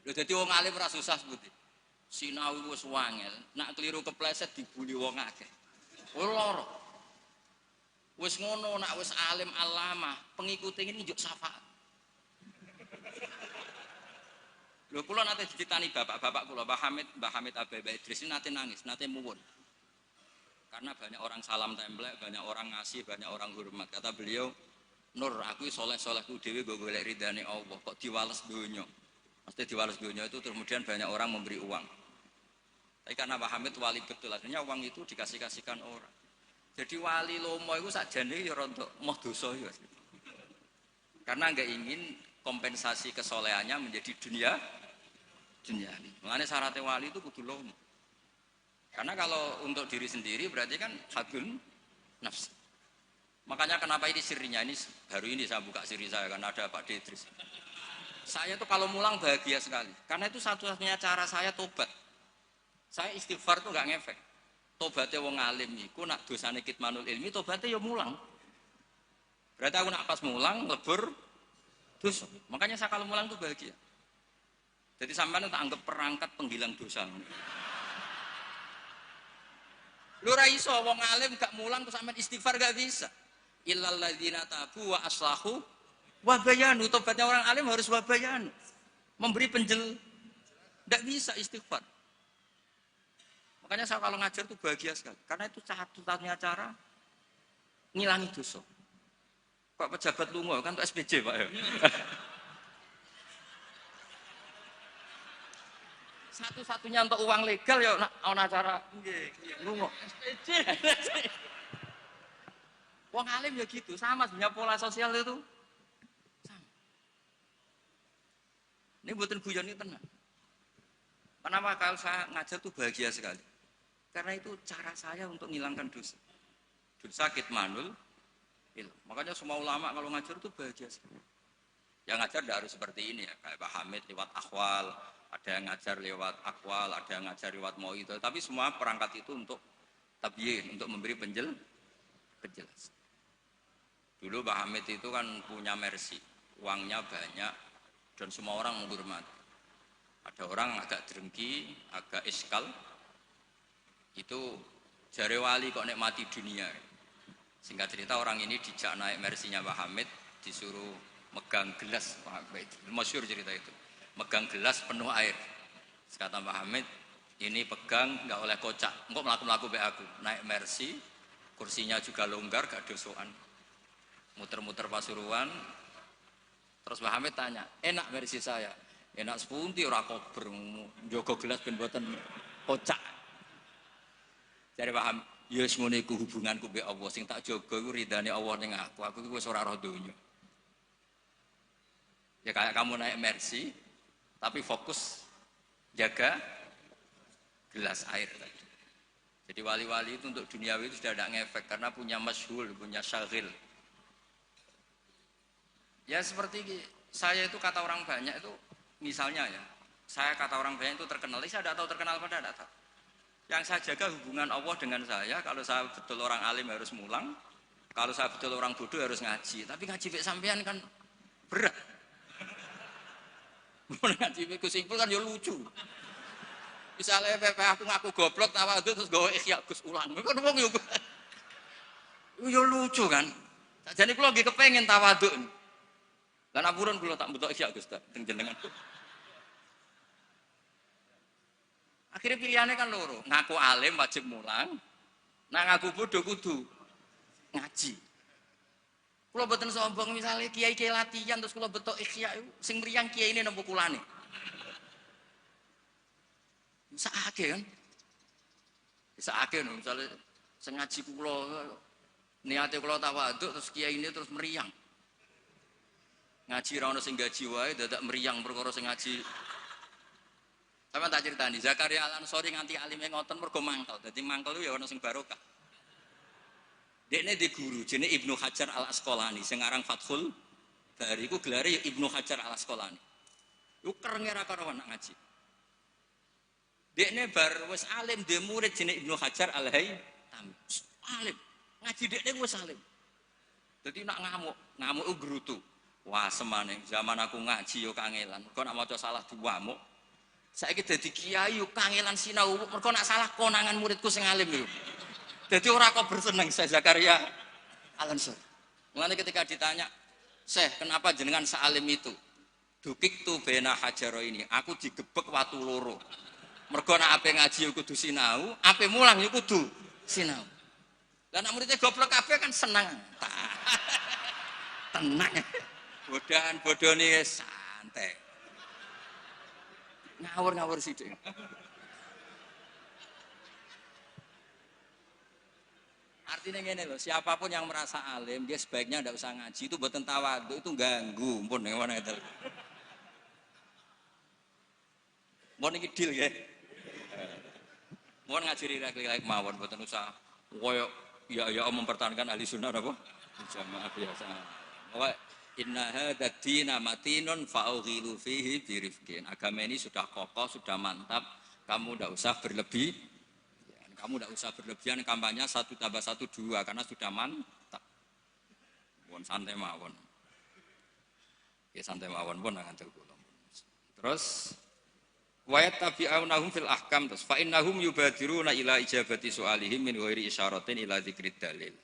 Lho dadi wong alim ora susah sebuti. Sinau wis wangel, nak keliru kepleset dibuli wong akeh. Ora. Wis ngono nak wis alim alamah, pengikute ini njuk syafaat. Lho kula nate diceritani bapak-bapak kula, Mbah Hamid Abba Idris ini nate nangis, nate muwun. Karena banyak orang salam templek, banyak orang ngasih, banyak orang hormat. Kata beliau, Nur, aku soleh-solehku dewe gue golek ridane Allah, kok diwales donya. Mesti diwales donya itu kemudian banyak orang memberi uang. Tapi karena Mbah Hamid wali betul, artinya uang itu dikasih-kasihkan orang. Jadi wali lomo itu sakjane ya rontok moh dosa ya. Karena enggak ingin kompensasi kesolehannya menjadi dunia. Makanya syaratnya wali itu kudu lomo. Karena kalau untuk diri sendiri berarti kan hadun nafs. Makanya kenapa ini sirinya, ini baru ini saya buka siri saya karena ada Pak Idris. Saya tuh kalau mulang bahagia sekali. Karena itu satu-satunya cara saya tobat. Saya istighfar tuh nggak ngefek. Tobatnya wong alim iku nak dosane kitmanul ilmi, tobatnya ya mulang. Berarti aku nak pas mulang lebur dosa. Makanya saya kalau mulang tuh bahagia. Jadi sampean tak anggap perangkat penghilang dosa. Lu ra iso wong alim gak mulang terus sampean istighfar gak bisa. Illal ladzina tabu wa aslahu wa bayanu. Tobatnya orang alim harus wa bayanu. Memberi penjel. Enggak bisa istighfar. Makanya saya kalau ngajar tuh bahagia sekali. Karena itu satu-satunya cara ngilangi dosa. Pak pejabat lunga kan tuh SPJ Pak ya. Satu-satunya untuk uang legal ya ana cara nggih lunga SPJ. Wong alim ya gitu, sama sebenarnya pola sosial itu. Sama. Ini mboten guyon iki tenan. Kenapa kalau saya ngajar tuh bahagia sekali? Karena itu cara saya untuk menghilangkan dosa. Dosa kitmanul ilmu. Makanya semua ulama kalau ngajar itu bahagia sekali. Yang ngajar tidak harus seperti ini ya, kayak Pak Hamid lewat akhwal, ada yang ngajar lewat akwal, ada yang ngajar lewat mau'idhah, tapi semua perangkat itu untuk tabyin, untuk memberi penjelasan. Dulu Pak Hamid itu kan punya mercy, uangnya banyak dan semua orang menghormati. Ada orang agak drengki, agak iskal, itu jare wali kok nikmati dunia. Singkat cerita orang ini dijak naik mercy-nya Pak Hamid, disuruh megang gelas, masyhur cerita itu. Megang gelas penuh air. Kata Pak Hamid, ini pegang nggak oleh kocak. Engkau melaku-melaku be aku. Naik mercy, kursinya juga longgar, gak dosoan. Muter-muter Pasuruan. Terus Pak Hamid tanya, enak mercy saya? Enak sepunti ora kober, njogo gelas ben mboten kocak. Jare Pak Hamid, ya wis ngene iku hubunganku be Allah, sing tak jaga iku ridane Allah ning aku. Aku iku wis ora roh donya. Ya kayak kamu naik mercy, tapi fokus jaga gelas air tadi. Jadi wali-wali itu untuk duniawi itu sudah tidak ngefek karena punya masyhul, punya syagil. Ya seperti saya itu kata orang banyak itu misalnya ya, saya kata orang banyak itu terkenal, saya tidak tahu terkenal pada tidak tahu. Yang saya jaga hubungan Allah dengan saya. Kalau saya betul orang alim harus mulang. Kalau saya betul orang bodoh harus ngaji. Tapi ngaji fik sampean kan berat. Ngaji fik Gus Ipul kan ya lucu. Misalnya aku ngaku goblok tawadhu terus gawe ikhya Gus ulang. Kan wong yo lucu kan. Sajane kula nggih kepengin tawadhu. Lan ampun kula tak betok ikhya Gus teng jenengan. Akhirnya pilihannya kan loro, ngaku alim wajib mulang, nah ngaku bodoh kudu ngaji. Kalau betul sombong misalnya kiai latihan terus kalau betul ikhya sing meriang kiai ini nampu kulane. Bisa akeh kan? Bisa akeh misalnya sengaji kulo niate kulo tawaduk terus kiai ini terus meriang. Ngaji ra ono sing gaji wae dadak meriang perkara sing ngaji. Sama tak ceritani, Zakaria Al-Ansori nganti alime ngoten mergo mangkel. Dadi mangkel itu ya ana sing barokah. Dekne di guru jenenge Ibnu Hajar Al-Asqalani sing aran Fathul Bari iku gelare ya Ibnu Hajar Al-Asqalani. Iku kerenge ra karuan nak ngaji. Dekne bar wis alim dhe murid jenenge Ibnu Hajar Al-Haytami. Alim. Ngaji dekne wis alim. Dadi nak ngamuk iku grutu. Wah semane zaman aku ngaji yo kangelan. Kok nak maca salah diwamuk. Saiki dadi kiai yo kangelan sinau mergo nak salah konangan muridku sing alim yo. Dadi ora kok berseneng saya Zakaria Al-Ansori. Mulane ketika ditanya, "Syekh, kenapa jenengan sealim itu?" Dukik tu bena hajaro ini, aku digebek watu loro. Mergo nak ape ngaji yo kudu sinau, ape mulang yo kudu sinau. Lah nak muridnya goblok kabeh kan seneng. Tenang. Bodohan-bodone santai. Ngawur-ngawur sithik. Artinya ngene loh, siapapun yang merasa alim, dia sebaiknya tidak usah ngaji. Itu buatan tawadhu, itu ganggu. Mpun ngono itu. Mohon iki deal ya. Mohon ngaji rilek-rilek mawon buatan usah koyo ya mempertahankan ahli sunnah apa? Jamaah biasa. Bahwa inna hadzal dina matinun fa'ughilu fihi birifqin. Agama ini sudah kokoh, sudah mantap. Kamu tidak usah berlebih. Kamu tidak usah berlebihan kampanye 1 tambah 1 2 karena sudah mantap. Pun santai mawon. Ya santai mawon pun akan tergolong. Terus wa yattabi'unahum fil ahkam terus fa innahum yubadiruna ila ijabati su'alihim min ghairi isyaratin ila dzikrid dalil.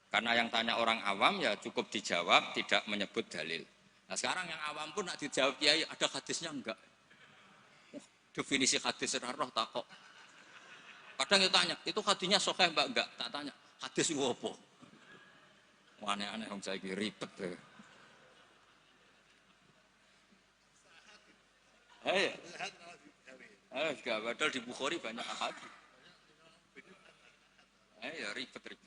Karena yang tanya orang awam ya cukup dijawab tidak menyebut dalil. Nah sekarang yang awam pun nak dijawab kiai ada hadisnya enggak? Definisi hadis ora roh takok. Kadang kita tanya, itu hadisnya sahih mbak enggak? Tak tanya, hadis itu apa? Aneh-aneh yang saya ribet deh. Enggak, padahal di Bukhari banyak hadis. Ya ribet.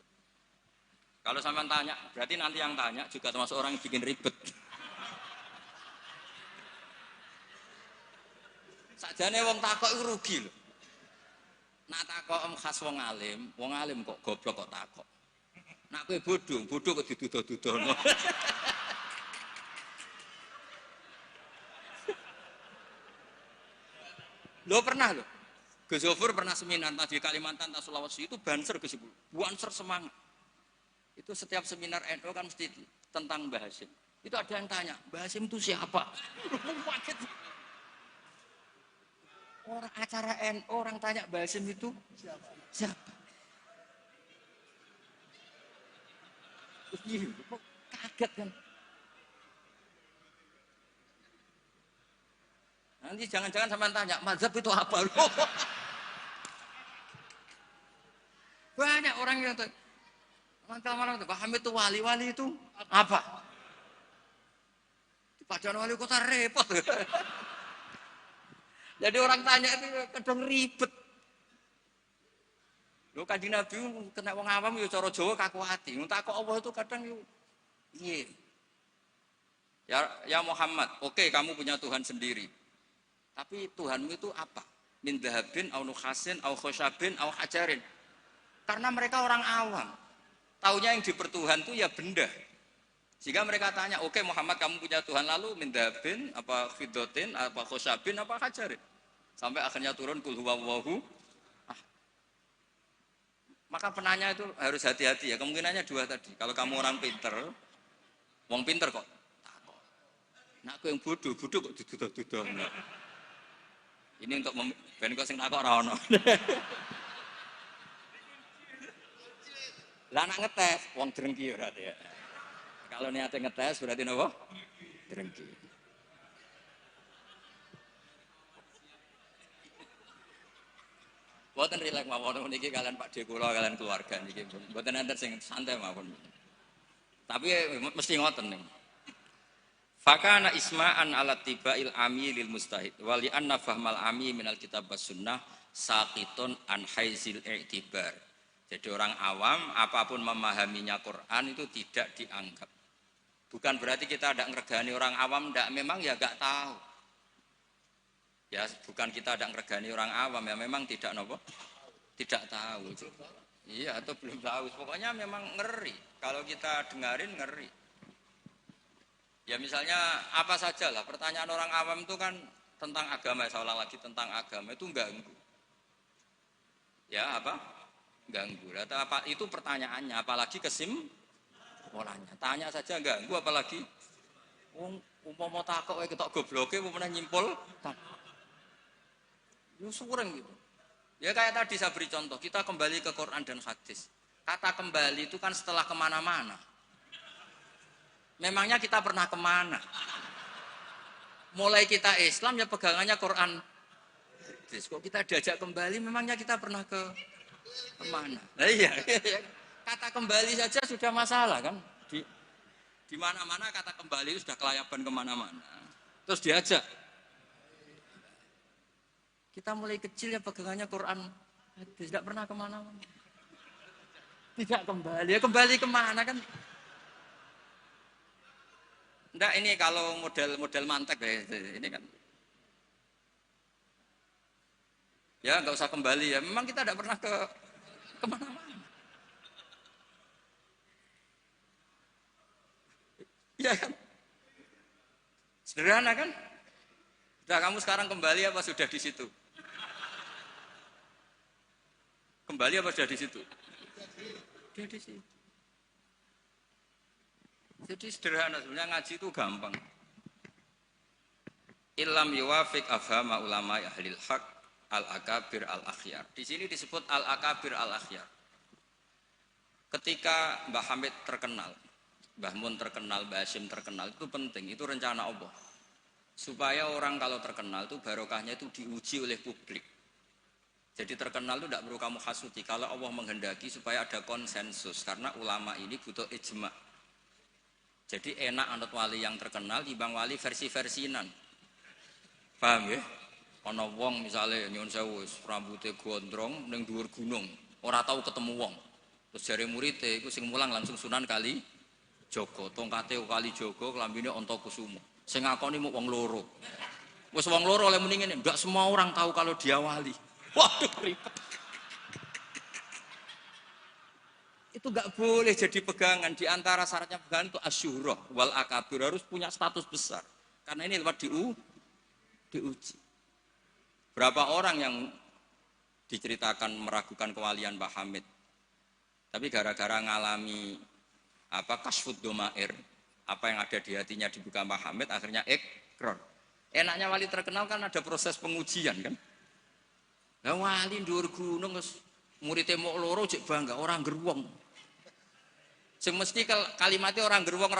Kalau sampean tanya, berarti nanti yang tanya juga termasuk orang yang bikin ribet. Sakjane wong takok itu rugi loh. Nak takok khas wong alim kok goblok kok takok. Nak kowe bodoh kok dituduh-tuduhno. Lo pernah loh. Gus Zofur pernah seminar di Kalimantan atau Sulawesi itu banser Gus Zofur. Banser semangat. Itu setiap seminar NU kan mesti tentang Mbah Hasyim. Itu ada yang tanya, Mbah Hasyim itu siapa? Orang acara NU orang tanya Mbah Hasyim itu siapa? Kok kaget kan? Nanti jangan-jangan sama tanya, mazhab itu apa? Banyak orang yang malam itu paham itu wali itu apa? Padahal wali kota repot. Jadi orang tanya itu kadang ribet. Lho Kanjeng Nabi kena wong awam ya cara Jawa kaku ati. Takok Allah itu kadang yo piye? Ya Muhammad, oke kamu punya Tuhan sendiri. Tapi Tuhanmu itu apa? Min dhahabin au nukhasin au khosyabin au hajarin. Karena mereka orang awam. Taunya yang dipertuhan itu ya benda. Sehingga mereka tanya, oke Muhammad kamu punya Tuhan lalu min dhahabin apa fiddatin apa khosyabin apa hajarin. Sampai akhirnya turun kul huwallahu. Maka penanya itu harus hati-hati ya. Kemungkinannya dua tadi. Kalau kamu orang pinter, wong pinter kok takok. Nah aku yang bodoh kok duduh-duduh. Ini untuk ben kok sing takok ora ono. Lah nak ngetes wong drengki berarti ya. Kalau niatnya ngetes berarti napa? Drengki. Boten rileks mawon niki kalian Pak De kula kalian keluarga niki. Boten enten sing santai mawon. Tapi mesti ngoten nih. Fakana isma'an ala tibail ami lil mustahid wali anna fahmal ami minal kitab was sunnah saqitun an haizil i'tibar. Jadi orang awam apapun memahaminya Quran itu tidak dianggap. Bukan berarti kita tidak ngergani orang awam, tidak, memang ya enggak tahu. Ya bukan kita tidak ngergani orang awam, ya memang tidak nopo, tidak tahu. Iya atau belum tahu. Pokoknya memang ngeri. Kalau kita dengarin ngeri. Ya misalnya apa saja lah, pertanyaan orang awam itu kan tentang agama, saya ulang lagi tentang agama itu ganggu. Ya apa? Ganggu. Apa itu pertanyaannya, apalagi kesimpulannya. Tanya saja ganggu, apalagi umpama takok wae ketok gobloke umpama nyimpul. Yo sureng gitu. Ya kayak tadi saya beri contoh, kita kembali ke Quran dan hadis. Kata kembali itu kan setelah kemana-mana. Memangnya kita pernah kemana? Mulai kita Islam ya pegangannya Quran. Kok kita diajak kembali, memangnya kita pernah kemana? Nah, iya. Kata kembali saja sudah masalah kan? Di mana-mana kata kembali sudah kelayaban kemana-mana. Terus diajak. Kita mulai kecil ya pegangannya Quran. Tidak pernah kemana-mana. Tidak kembali. Ya kembali kemana kan? Enggak, ini kalau model mantek ini kan. Ya nggak usah kembali ya. Memang kita tidak pernah kemana-mana. Ya kan? Sederhana kan? Sudah kamu sekarang kembali apa sudah di situ? Kembali apa sudah di situ? Sudah di situ. Jadi sederhana, sebenarnya ngaji itu gampang. Illam yuwafiq afhama ulama ahlil haq al-akabir al-akhyar. Di sini disebut al-akabir al-akhyar. Ketika Mbah Hamid terkenal, Mbah Mun terkenal, Mbah Hashim terkenal, itu penting, itu rencana Allah. Supaya orang kalau terkenal itu barokahnya itu diuji oleh publik. Jadi terkenal itu tidak perlu kamu hasuti. Kalau Allah menghendaki supaya ada konsensus, karena ulama ini butuh ijma'. Jadi enak anut wali yang terkenal dibanding wali versi-versinan. Paham ya? Ana wong misale nyuwun sewu rambutnya gondrong ning dhuwur gunung, ora tahu ketemu wong. Terus jare muridé iku sing mulang langsung Sunan Kali Jaga, tongkate Kali Jaga, klambine Antakusuma. Sing ngakoni mung wong loro. Wis wong loro oleh muni ngene, enggak semua orang tahu kalau dia wali. Waduh ribet. Itu enggak boleh jadi pegangan. Di antara syaratnya pegangan itu asyurah wal akabir, harus punya status besar. Karena ini lewat diuji. Berapa orang yang diceritakan meragukan kewalian Mbah Hamid, tapi gara-gara ngalami kasfud domair, apa yang ada di hatinya dibuka Mbah Hamid, akhirnya ikrar. Enaknya wali terkenal kan ada proses pengujian kan. Nah wali dhuwur gunung muridé mok loro jek bangga orang geruwong. Sing mesti kalimatnya orang geruwong,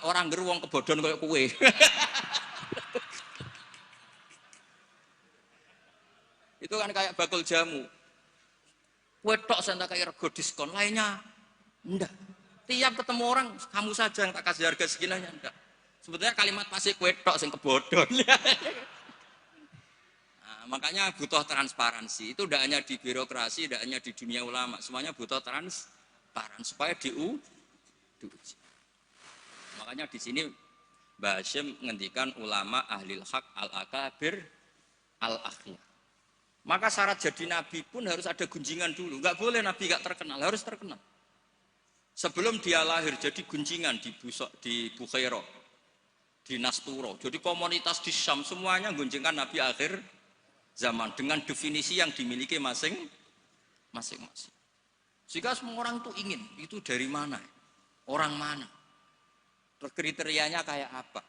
orang geruwong kebodhon koyo kowe. Itu kan kayak bakul jamu. Kowe tok sing tak kaya rego diskon, lainnya enggak. Tiap ketemu orang kamu saja yang tak kasih harga seginanya enggak. Sebetulnya kalimat pasti kowe tok sing kebodhon. Nah, makanya butuh transparansi. Itu tidak hanya di birokrasi, tidak hanya di dunia ulama, semuanya butuh transparan supaya diuji. Makanya di sini Mbah Hashim ngendikan ulama ahlil haq al-akabir al-akhyar. Maka syarat jadi nabi pun harus ada gunjingan dulu. Enggak boleh nabi enggak terkenal, harus terkenal. Sebelum dia lahir jadi gunjingan di Bukhairah, di Nasturo. Jadi komunitas di Syam semuanya gunjingkan nabi akhir zaman dengan definisi yang dimiliki masing-masing. Jika semua orang tuh ingin, itu dari mana? Orang mana? Terus kriterianya kayak apa?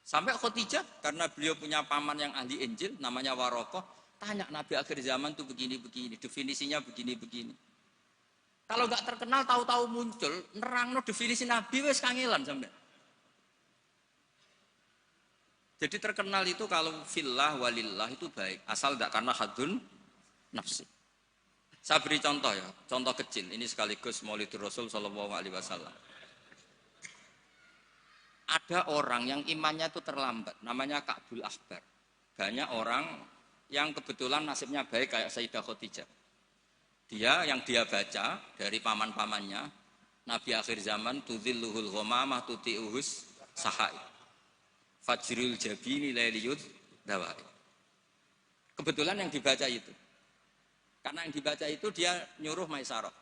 Sampai Khadijah, karena beliau punya paman yang ahli Injil, namanya Warokoh, tanya Nabi akhir zaman tuh begini-begini, definisinya begini-begini. Kalau nggak terkenal, tahu-tahu muncul, nerangno definisi Nabi, wes kangelan sampai. Jadi terkenal itu kalau fillah walillah itu baik, asal tidak karena hadun nafsi. Saya beri contoh ya, contoh kecil. Ini sekaligus Maulidur Rasul Shallallahu Alaihi Wasallam. Ada orang yang imannya itu terlambat, namanya Ka'bul Ahbar. Banyak orang yang kebetulan nasibnya baik kayak Sayyidah Khadijah. Yang dia baca dari paman-pamannya, Nabi akhir zaman tudzilluhul ghamamah tuti'uhus sahai. Fajrul jabini lailiyud dawai. Kebetulan yang dibaca itu. Karena yang dibaca itu dia nyuruh Maisarah.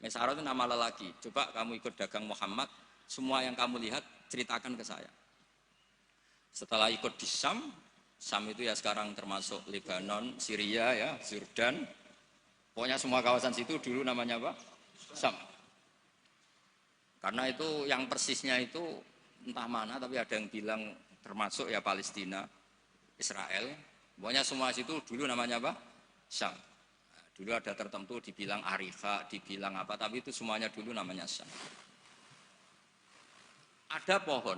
Maisarah itu nama lelaki. Coba kamu ikut dagang Muhammad, semua yang kamu lihat ceritakan ke saya. Setelah ikut di Syam itu ya sekarang termasuk Lebanon, Syria ya, Jordan. Pokoknya semua kawasan situ dulu namanya apa? Syam. Karena itu yang persisnya itu entah mana, tapi ada yang bilang termasuk ya Palestina, Israel. Pokoknya semua situ dulu namanya apa? Syam. Dulu ada tertentu dibilang Arifa, dibilang apa, tapi itu semuanya dulu namanya Syam. Ada pohon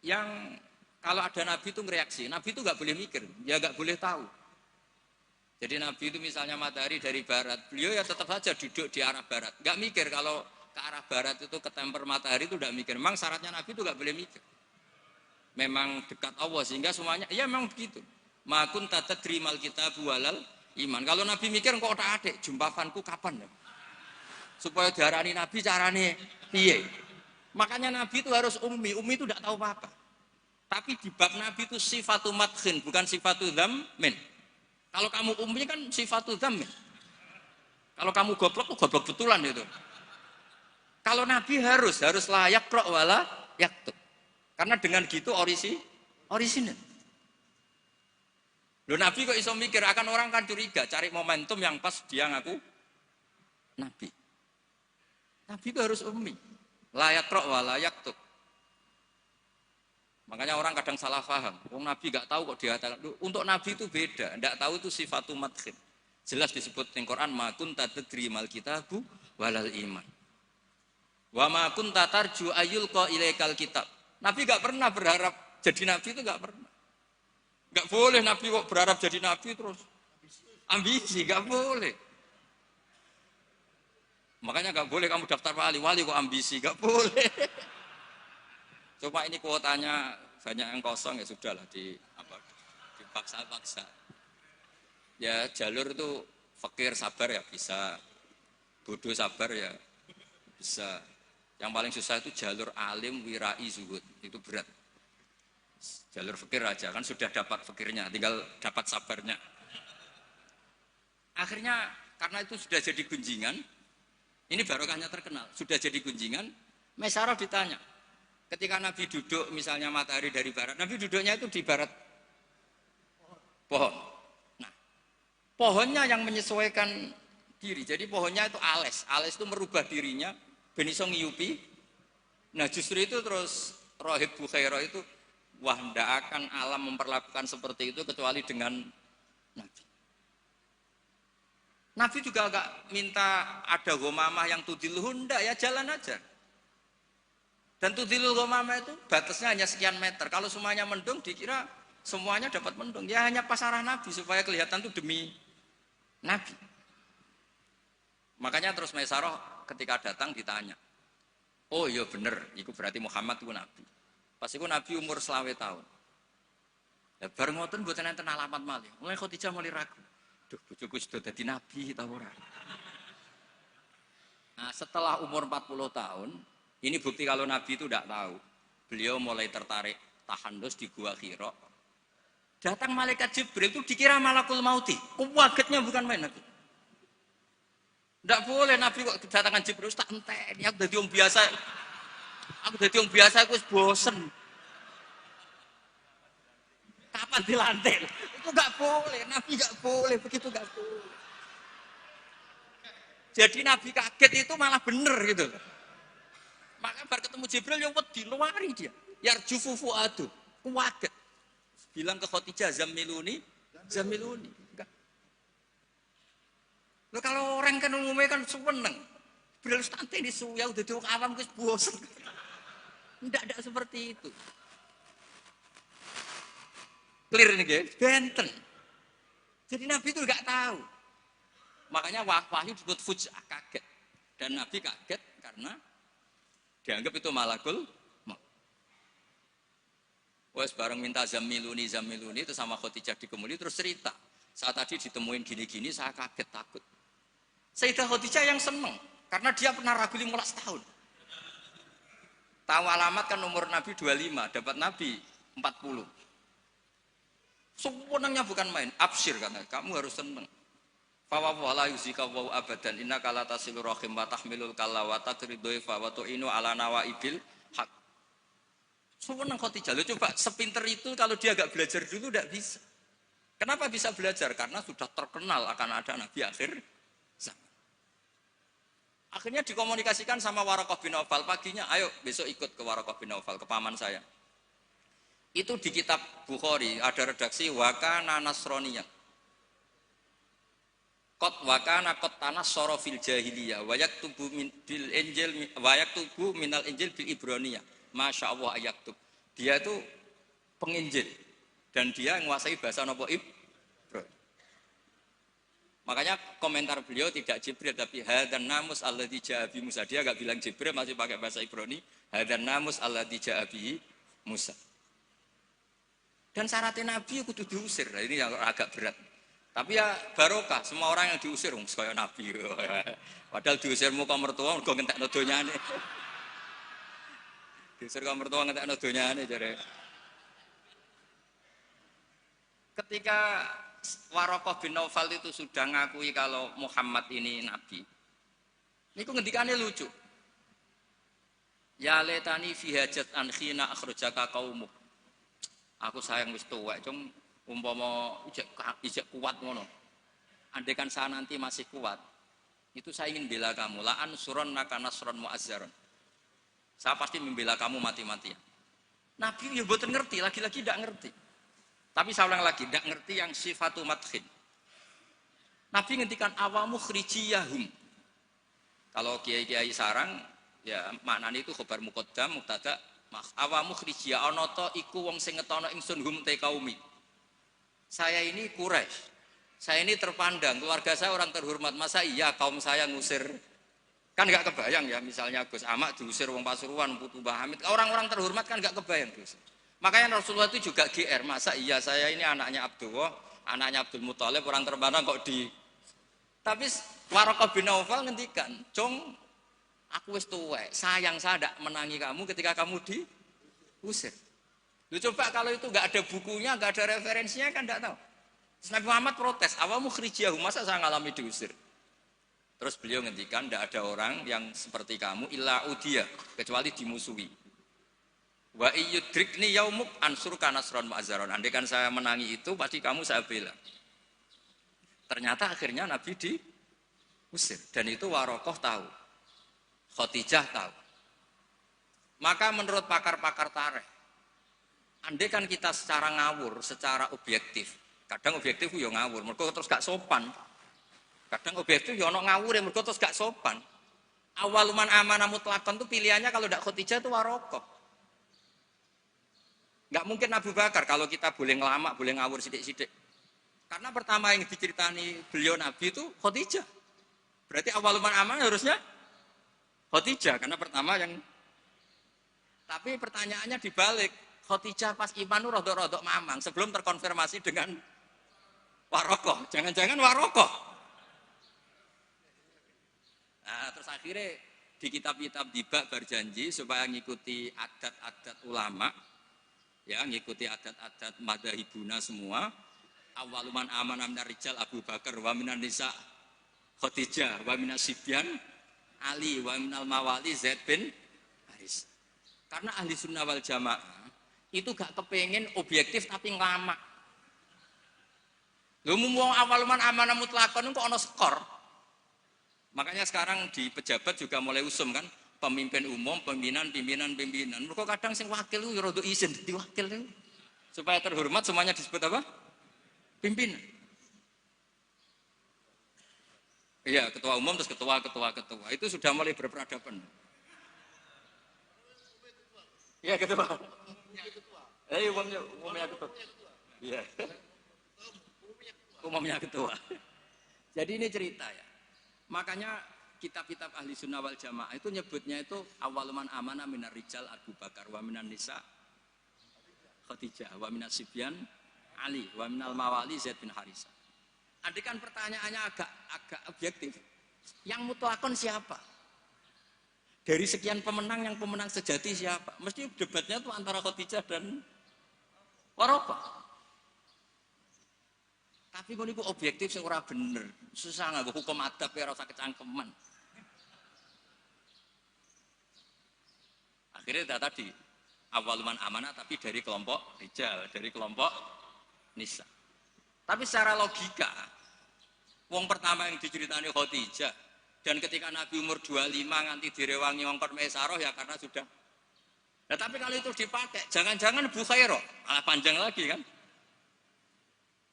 yang kalau ada Nabi itu ngereaksi, Nabi itu nggak boleh mikir, ya nggak boleh tahu. Jadi Nabi itu misalnya matahari dari barat, beliau ya tetap saja duduk di arah barat, nggak mikir kalau ke arah barat itu ketemper matahari itu nggak mikir. Memang syaratnya Nabi itu nggak boleh mikir. Memang dekat Allah sehingga semuanya, ya memang begitu. Makun tata terimal kita bualal iman. Kalau Nabi mikir kok tak adik, jumpafanku kapan ya? Supaya diarani Nabi carane piye? Makanya Nabi itu harus ummi itu tidak tahu apa-apa. Tapi di bab Nabi itu sifatu madkhin, bukan sifatu dzammin. Kalau kamu ummi kan sifatu dzammin. Kalau kamu goblok betulan itu. Kalau Nabi harus layak ro wala yaktub. Karena dengan gitu orisinal. Loh Nabi kok iso mikir, akan orang kan curiga, cari momentum yang pas dia ngaku Nabi. Nabi itu harus ummi. Layak roh wa layak tuh. Makanya orang kadang salah paham. Nabi nggak tahu kok dia katakan. Untuk Nabi itu beda. Nggak tahu itu sifatu madkhil. Jelas disebut di Quran makun tadri mal kitabu walal iman. Wa makun tatarju ayul ko ilaikal kitab. Nabi nggak pernah berharap jadi Nabi itu nggak pernah. Nggak boleh Nabi kok berharap jadi Nabi terus ambisi, nggak boleh. Makanya nggak boleh kamu daftar wali kok ambisi, nggak boleh. Coba ini kuotanya banyak yang kosong ya sudahlah dipaksa-paksa. Ya jalur itu fakir sabar ya bisa, bodoh sabar ya bisa. Yang paling susah itu jalur alim wirai zuhud, itu berat. Jalur fakir aja kan sudah dapat fakirnya, tinggal dapat sabarnya. Akhirnya karena itu sudah jadi gunjingan. Ini barokahnya terkenal, sudah jadi gunjingan. Maisarah ditanya, ketika Nabi duduk misalnya matahari dari barat, Nabi duduknya itu di barat pohon. Nah, pohonnya yang menyesuaikan diri. Jadi pohonnya itu ales itu merubah dirinya, ben iso ngiyupi. Nah justru itu terus Rohib Bukhairah itu, wah ndak akan alam memperlakukan seperti itu kecuali dengan Nabi. Nabi juga agak minta ada ghamamah yang tudilluh, ndak ya jalan aja. Dan tudilluh ghamamah itu batasnya hanya sekian meter. Kalau semuanya mendung dikira semuanya dapat mendung. Ya hanya pas arah Nabi supaya kelihatan itu demi Nabi. Makanya terus Maisarah ketika datang ditanya, oh iya bener, itu berarti Muhammad itu Nabi. Pas itu Nabi umur 20 tahun. Ya bareng ngoten mboten enten alamat malih. Mulai Khadijah mulai ragu. Duh, bojoku sudah jadi nabi ta ora. Nah, setelah umur 40 tahun, ini bukti kalau Nabi itu tidak tahu. Beliau mulai tertarik tahandus di Gua Hira. Datang malaikat Jibril itu dikira malakul mauti. Kagetnya bukan main Nabi. Tidak boleh Nabi kok kedatangan Jibril tak enteni. Aku jadi orang biasa. Aku wis bosen. Kapan dilantik? Itu nggak boleh. Nabi nggak boleh begitu, nggak boleh. Jadi Nabi kaget itu malah bener gitu. Maka bar ketemu Jibril yang wedi lari dia. Yarjufu fuadu, kuwaget. Bilang ke Khadijah zamiluni. Loh kalau orang kan umumnya kan seneng. Jibril santai di suya udah diuk awam wis bosen. Tidak seperti itu. Clear nih guys, benten. Jadi Nabi itu nggak tahu. Makanya wahyu disebut fuj'ah, kaget. Dan Nabi kaget karena dianggap itu malakul maut. Wes bareng minta zamiluni itu sama Khadijah dikemuli terus cerita. Saat tadi ditemuin gini-gini saya kaget takut. Sayyidah Khadijah yang seneng karena dia pernah ragu 15 tahun. Tahu alamat kan umur Nabi 25, dapat Nabi 40. Semuanya bukan main, absyir katanya, kamu harus seneng. Fa wala yuzika wa abadan innaka la tasilur rahim wa tahmilul kalla wa taqridaifa wa tu'inu ala nawaibil haq. Sewenang Khadijah, lo coba sepinter itu kalau dia agak belajar dulu tidak bisa. Kenapa bisa belajar? Karena sudah terkenal akan ada Nabi akhir zaman. Akhirnya dikomunikasikan sama Waraqah bin Nawfal paginya, ayo besok ikut ke Waraqah bin Nawfal, ke paman saya. Itu di kitab Bukhari ada redaksi wakana nasroniyah. Qad wakana qad tanassara fil jahiliyah wa yaktubu bil injil wa yaktubu minal injil bil ibraniyah. Masya Allah ayaktub. Dia itu penginjil dan dia menguasai bahasa napa Ibrani. Makanya komentar beliau tidak Jibril tapi hadan namus alladzi ja'a bi Musa. Dia enggak bilang Jibril, masih pakai bahasa Ibrani. Hadan namus alladzi ja'a bi Musa. Dan syaratnya Nabi kudu diusir. Nah, ini yang agak berat. Tapi ya barokah, semua orang yang diusir kaya Nabi. Padahal diusirmu ka mertua mergo ngentekno donyane. Diusir ka mertua ngentekno donyane jare. Ketika Waraqah bin Nawfal itu sudah ngakui kalau Muhammad ini Nabi. Niku ngendikane lucu. Ya letani fi hajat an khina akhrajaka qaumuk. Aku sayang wis tuwek, cung umpama ijek kuat ngono. Andaikan saya nanti masih kuat, itu saya ingin bela kamu. La ansuron naka nasron muazzaron. Saya pasti membela kamu mati-matian. Nabi ya mboten ngerti, lagi-lagi tidak ngerti. Tapi saya ulang lagi, tidak ngerti yang sifatu madkhin. Nabi ngendikan awamu khrijiyahum. Kalau kiai-kiai sarang, ya maknanya itu khobar muqaddam, mubtada, awamu khrijiyah ana ta iku wong sing ngetono ingsun hum te kaumi. Saya ini Quraisy. Saya ini terpandang, keluarga saya orang terhormat. Masa iya kaum saya ngusir? Kan enggak kebayang ya, misalnya Gus Ahmad diusir wong Pasuruan, Putu Mbah Hamid. Orang-orang terhormat kan enggak kebayang diusir. Makanya Rasulullah itu juga GR, masa iya saya ini anaknya Abdullah, anaknya Abdul Muthalib, orang terpandang kok di. Tapi Waraqah bin Nawfal ngendikan, "Cung, aku wis tuwek, sayang saya ndak menangi kamu ketika kamu diusir." Lu coba kalau itu enggak ada bukunya, enggak ada referensinya kan enggak tahu. Terus Nabi Muhammad protes, "Awamu khrijiyahum, masa saya ngalami diusir?" Terus beliau ngendikan, "Enggak ada orang yang seperti kamu illa udiya, kecuali dimusuhi." Wa iyyudrikni yaumuk ansurka nasron mu'azzaron. Andaikan saya menangi itu pasti kamu saya bela. Ternyata akhirnya Nabi diusir dan itu Waraqah tahu. Khadijah tahu. Maka menurut pakar-pakar tarikh, andaikan kita secara ngawur, secara objektif, kadang objektif yo ngawur, mergo terus gak sopan. Kadang objektif yo ono ngawur mergo terus gak sopan. Awaluman amanah mutlaqan itu pilihannya kalau ndak Khadijah itu Waraqah. Enggak mungkin Abu Bakar kalau kita boleh ngelamak, boleh ngawur sidik-sidik. Karena pertama yang diceritani beliau Nabi itu Khadijah. Berarti awaluman amanah harusnya Khadijah karena pertama yang. Tapi pertanyaannya dibalik. Khadijah pas iman itu rodok-rodok mamang sebelum terkonfirmasi dengan Waraqah. Jangan-jangan Waraqah. Nah, terus akhirnya di kitab-kitab dibak berjanji supaya ngikuti adat-adat ulama, ya ngikuti adat-adat madzhabuna semua. Awaluman amanah minar rijal Abu Bakar wa minan nisa Khadijah wa minas sibyan Ali wa minal mawali Zaid bin Haris. Karena ahli sunnah wal jamaah itu gak kepengen objektif tapi ngelamak. Lho mumpung awaluman amanah mutlaqan kok ana skor. Makanya sekarang di pejabat juga mulai usum kan, pemimpin umum, pimpinan. Mereka kadang sing wakil itu rada izin dadi wakil itu. Supaya terhormat semuanya disebut apa? Pimpinan. Iya, ketua umum terus ketua. Itu sudah mulai berperadaban. Iya, ketua. Umumnya ketua. Iya. Umumnya ketua. Jadi ini cerita ya. Makanya kitab-kitab ahli sunnah wal jamaah itu nyebutnya itu awaluman amana minar rijal Abu Bakar wa minan nisa Khadijah wa minas sibyan Ali wa minal mawali Zaid bin Harisah. Andai kan pertanyaannya agak objektif. Yang mutlakon siapa? Dari sekian pemenang yang pemenang sejati siapa? Mesti debatnya itu antara Khadijah dan Waraqah. Tapi kalau itu objektif sing ora bener. Susah nganggo hukum adab ya ora usah kecangkeman. Akhirnya tadi awaluman amanah tapi dari kelompok rijal, dari kelompok nisa. Tapi secara logika, wong pertama yang diceritani Khadijah dan ketika Nabi umur 25 nganti direwangi wong Mesaroh ya karena sudah. Nah, tapi kalau itu dipakai, jangan-jangan Bukhairah, malah panjang lagi kan?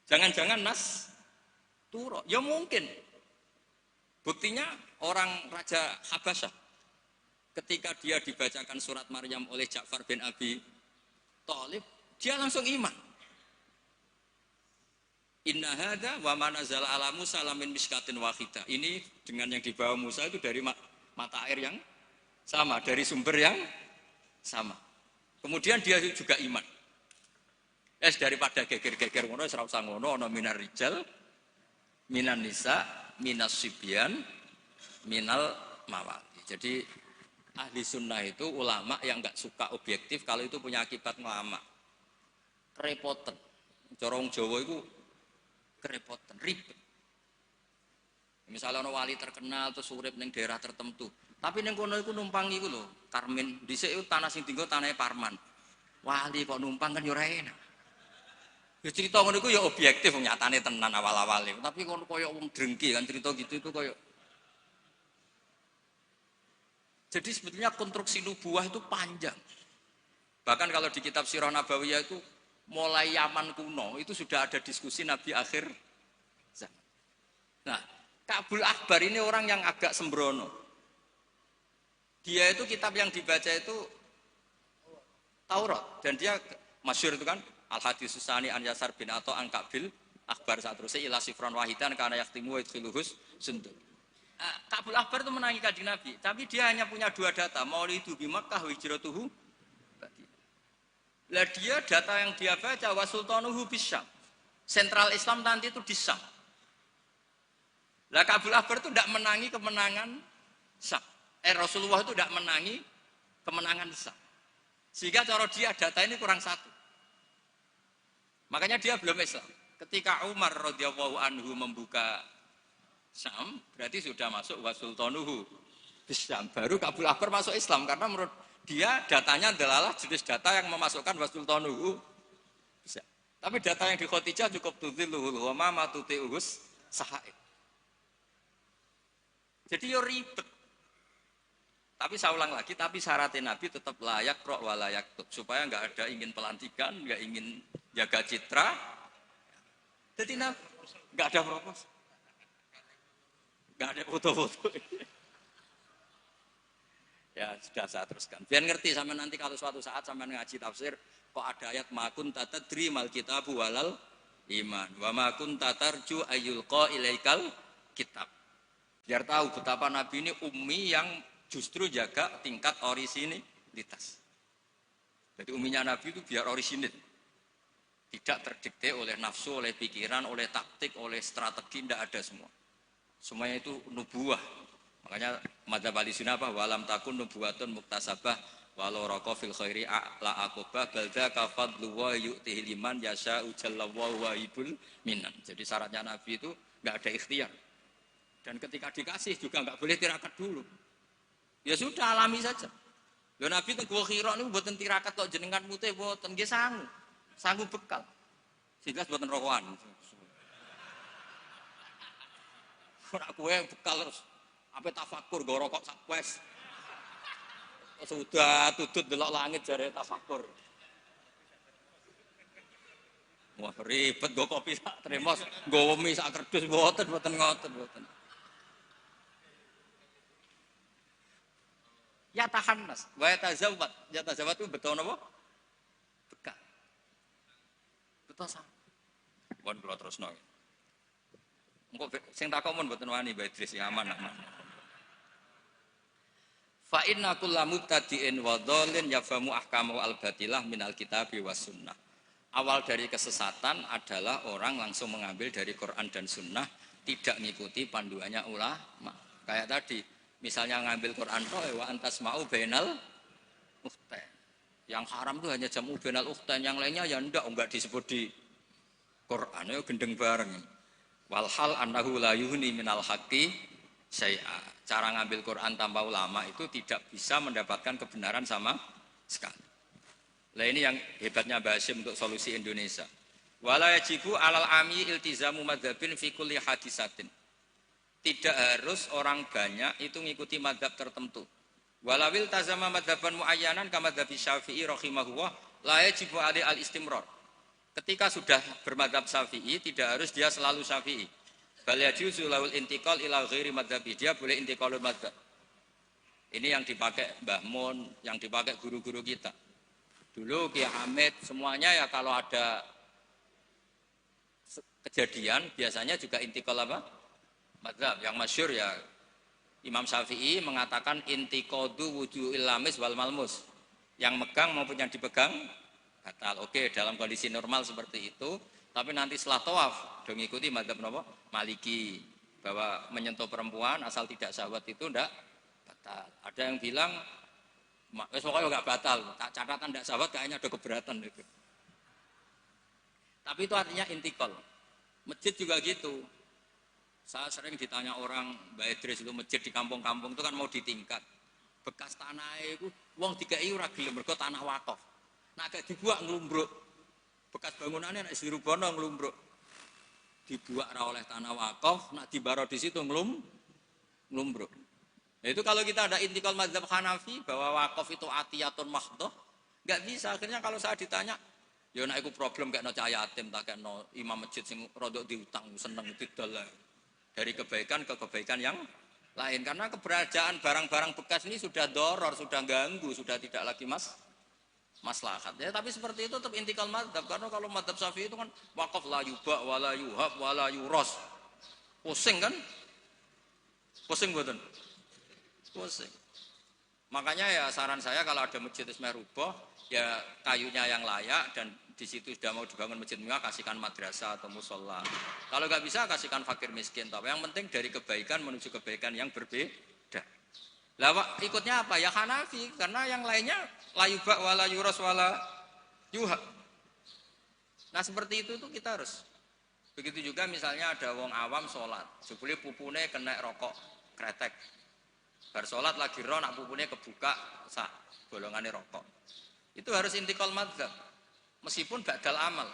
Jangan-jangan Nas Turo, ya mungkin. Buktinya orang Raja Habasyah ketika dia dibacakan surat Maryam oleh Ja'far bin Abi Thalib, dia langsung iman. Inna hadza wa ma nazala ala Musa lamin miskatin wahidah. Ini dengan yang dibawa Musa itu dari mata air yang sama, dari sumber yang sama. Kemudian dia juga iman. Daripada geger-geger ngono ora usah ngono, ana minar rijal, minan nisa, minas sibyan, minal mawali. Jadi ahli sunnah itu ulama yang enggak suka objektif kalau itu punya akibat ngelama. Kerepotan. Cara wong Jawa itu kerepotan, ribet. Misalnya ono wali terkenal terus urip ning daerah tertentu. Tapi ning kono iku numpang iku lho, Karmen. Dhisik itu tanah sing dienggo tanahe Parman. Wali kok numpang kan yo ora enak. Ya cerita ngono iku ya objektif nyatane tenan awal-awale. Tapi kono koyo wong drengki kan cerita gitu itu koyo. Jadi sebetulnya konstruksi nubuah itu panjang. Bahkan kalau di kitab Sirah Nabawiyah itu mulai Yaman kuno itu sudah ada diskusi Nabi akhir zaman. Nah, Ka'bul Akbar ini orang yang agak sembrono. Dia itu kitab yang dibaca itu Taurat dan dia masyhur itu kan Al-Hadis Susani an Yasar bin Atha an Ka'bil Akbar satruse ila sifron wahidan karena yaktimu wa idkhiluhus sundur. Ka'bul Akbar itu menangi Kanjeng Nabi, tapi dia hanya punya dua data, maulidu bi Makkah wa hijratuhu. Lah dia data yang dia baca wa sultanuhu bisyam. Sentral Islam nanti itu di Syam. Lah Ka'bul Akbar itu tidak menangi kemenangan Syam. Rasulullah itu tidak menangi kemenangan Syam. Sehingga cara dia data ini kurang satu. Makanya dia belum Islam. Ketika Umar radhiyallahu anhu membuka Syam, berarti sudah masuk wa sultanuhu bisyam. Baru Ka'bul Akbar masuk Islam karena menurut dia datanya adalah jenis data yang memasukkan wa sultanuhu bisyam. Tapi data yang di Khadijah cukup tudhilluhul ghamama tuti'uhus sahaib. Jadi yo ribet. Tapi saya ulang lagi, tapi syaratnya Nabi tetap layak roh wa layak tub. Supaya nggak ada ingin pelantikan, nggak ingin jaga citra. Jadi nggak ada propos. Nggak ada foto-foto. Ya sudah saya teruskan. Biar ngerti sampai nanti kalau suatu saat sampai ngaji tafsir, kok ada ayat makun tatadri mal kitabu walal iman. Wa makun tatarju ayyulqa ilaikal kitab. Biar tahu betapa Nabi ini ummi yang justru jaga tingkat orisinilitas. Jadi umminya Nabi itu biar orisinil. Tidak terdikte oleh nafsu, oleh pikiran, oleh taktik, oleh strategi, tidak ada semua. Semuanya itu nubuah. Makanya madzhab Ahlussunnah apa? Walam takun nubuwatun muktasabah walau raqa fil khairi la aqobah balda kafadlu wa yu'tihi liman yasha ujallallahu waibul minan. Jadi syaratnya Nabi itu enggak ada ikhtiar. Dan ketika dikasih juga enggak boleh tirakat dulu. Ya sudah alami saja. Lho Nabi teng Gua Hira niku mboten tirakat kok jenengan mute mboten nggih sangu. Sangu bekal. Sehingga mboten rokokan. Ora kowe bekal terus Apa tafakur go rokok sak wes. Sudah tutut delok langit jare tafakur. Wah ribet go kopi sak tremos, go mie sak kerdus mboten ngoten. Ya tahannas, wa tazawwad. Ya tazawwad itu betul napa? Bekal. Betul sama. Pun kula terusno. Engko sing takon mun mboten wani Mbak Idris aman. Fa inna kullu mubtadi'in wa dhalin yafamu ahkamu al-batilah minal kitabi was sunnah. Awal dari kesesatan adalah orang langsung mengambil dari Quran dan sunnah, tidak mengikuti panduannya ulama. Kayak tadi, misalnya ngambil Quran wa antasma'u bainal ukhtain. Yang haram itu hanya jam'u bainal ukhtain, yang lainnya ya enggak disebut di Quran, ya gendeng bareng. Walhal annahu la yuhni minal haqqi syai'a. Cara ngambil Quran tanpa ulama itu tidak bisa mendapatkan kebenaran sama sekali. Lah ini yang hebatnya Mbah Hasyim untuk solusi Indonesia. Wala yajibu alal ami iltizamu madzhabin fi kulli hadisatin. Tidak harus orang banyak itu mengikuti madzhab tertentu. Walawil tazama madzhaban muayyanan kama madzhab Syafi'i rahimahullah la yajibu alai al-istimrar. Ketika sudah bermadzhab Syafi'i tidak harus dia selalu Syafi'i. Bal yajuzu lawul intiqal ila ghairi madzhabi. Dia boleh intiqalul madzhab. Ini yang dipakai Mbah Mun, yang dipakai guru-guru kita. Dulu Ki Hamid semuanya ya kalau ada kejadian biasanya juga intikal apa? Madzhab. Yang masyhur ya Imam Syafi'i mengatakan intiqadu wujuhil lamis wal malmus. Yang megang maupun yang dipegang batal. Oke, dalam kondisi normal seperti itu, tapi nanti setelah tawaf dong ikuti madzhab napa? Maliki, bahwa menyentuh perempuan asal tidak syahwat itu ndak batal. Ada yang bilang pokoknya enggak batal, catatan tidak sahabat kayaknya ada keberatan itu. Tapi itu artinya intikal. Masjid juga gitu. Saya sering ditanya orang, Mbak Idris itu masjid di kampung-kampung itu kan mau ditingkat. Bekas tanah itu, wong dikai ora gelem mergo tanah wakaf. Nah agak dibuat ngelumbruk. Bekas bangunannya nek dirubono ngelumbruk. Dibuat ra oleh tanah wakaf, nak dibaro di situ ngelumbruk. Nah, itu kalau kita ada intikal mazhab Hanafi bahwa wakaf itu atiyatun mahdhah, enggak bisa. Akhirnya kalau saya ditanya, ya nek iku problem kayak no cahaya yatim tak kayak no imam masjid sing rodok diutang seneng didol dari kebaikan ke kebaikan yang lain. Karena keberadaan barang-barang bekas ini sudah doror, sudah ganggu, sudah tidak lagi maslahat. Ya, tapi seperti itu tetap intikal mazhab. Karena kalau mazhab Syafi'i itu kan wakaf la yuba wala yuhab wala yuros. Pusing kan? Pusing betul. Pusing. Makanya ya saran saya kalau ada masjid ismerubah ya kayunya yang layak dan di situ sudah mau dibangun masjid mewah kasihkan madrasah atau musola. Kalau nggak bisa kasihkan fakir miskin. Tapi yang penting dari kebaikan menuju kebaikan yang berbeda. Lah ikutnya apa? Ya Hanafi karena yang lainnya la yuba wala yuros wala yuha. Nah seperti itu tuh kita harus. Begitu juga misalnya ada wong awam sholat, jebule pupune kena rokok kretek. Bar sholat lagi roh nak pupune kebuka sak golongane rokok. Itu harus intikal madzhab. Meskipun badal amal.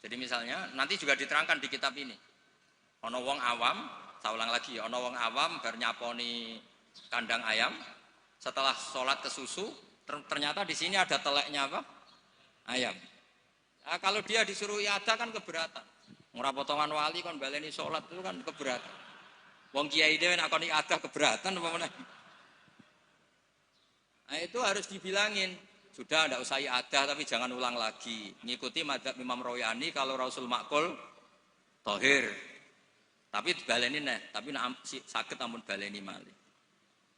Jadi misalnya nanti juga diterangkan di kitab ini. Ana wong awam, saya ulang lagi, ana wong awam bar nyaponi kandang ayam, setelah sholat ke susu, ternyata di sini ada teleknya apa? Ayam. Nah, kalau dia disuruh iada kan keberatan. Ora potongan wali kon baleni sholat itu kan keberatan. Wong kiai dhewe nek kon iada keberatan apa meneh. Nah, itu harus dibilangin. Sudah tidak usah iada tapi jangan ulang lagi. Ngikuti madzhab Imam Royani kalau Rasul Makul tohir. Tapi baleni neh, tapi sakit amun baleni malih.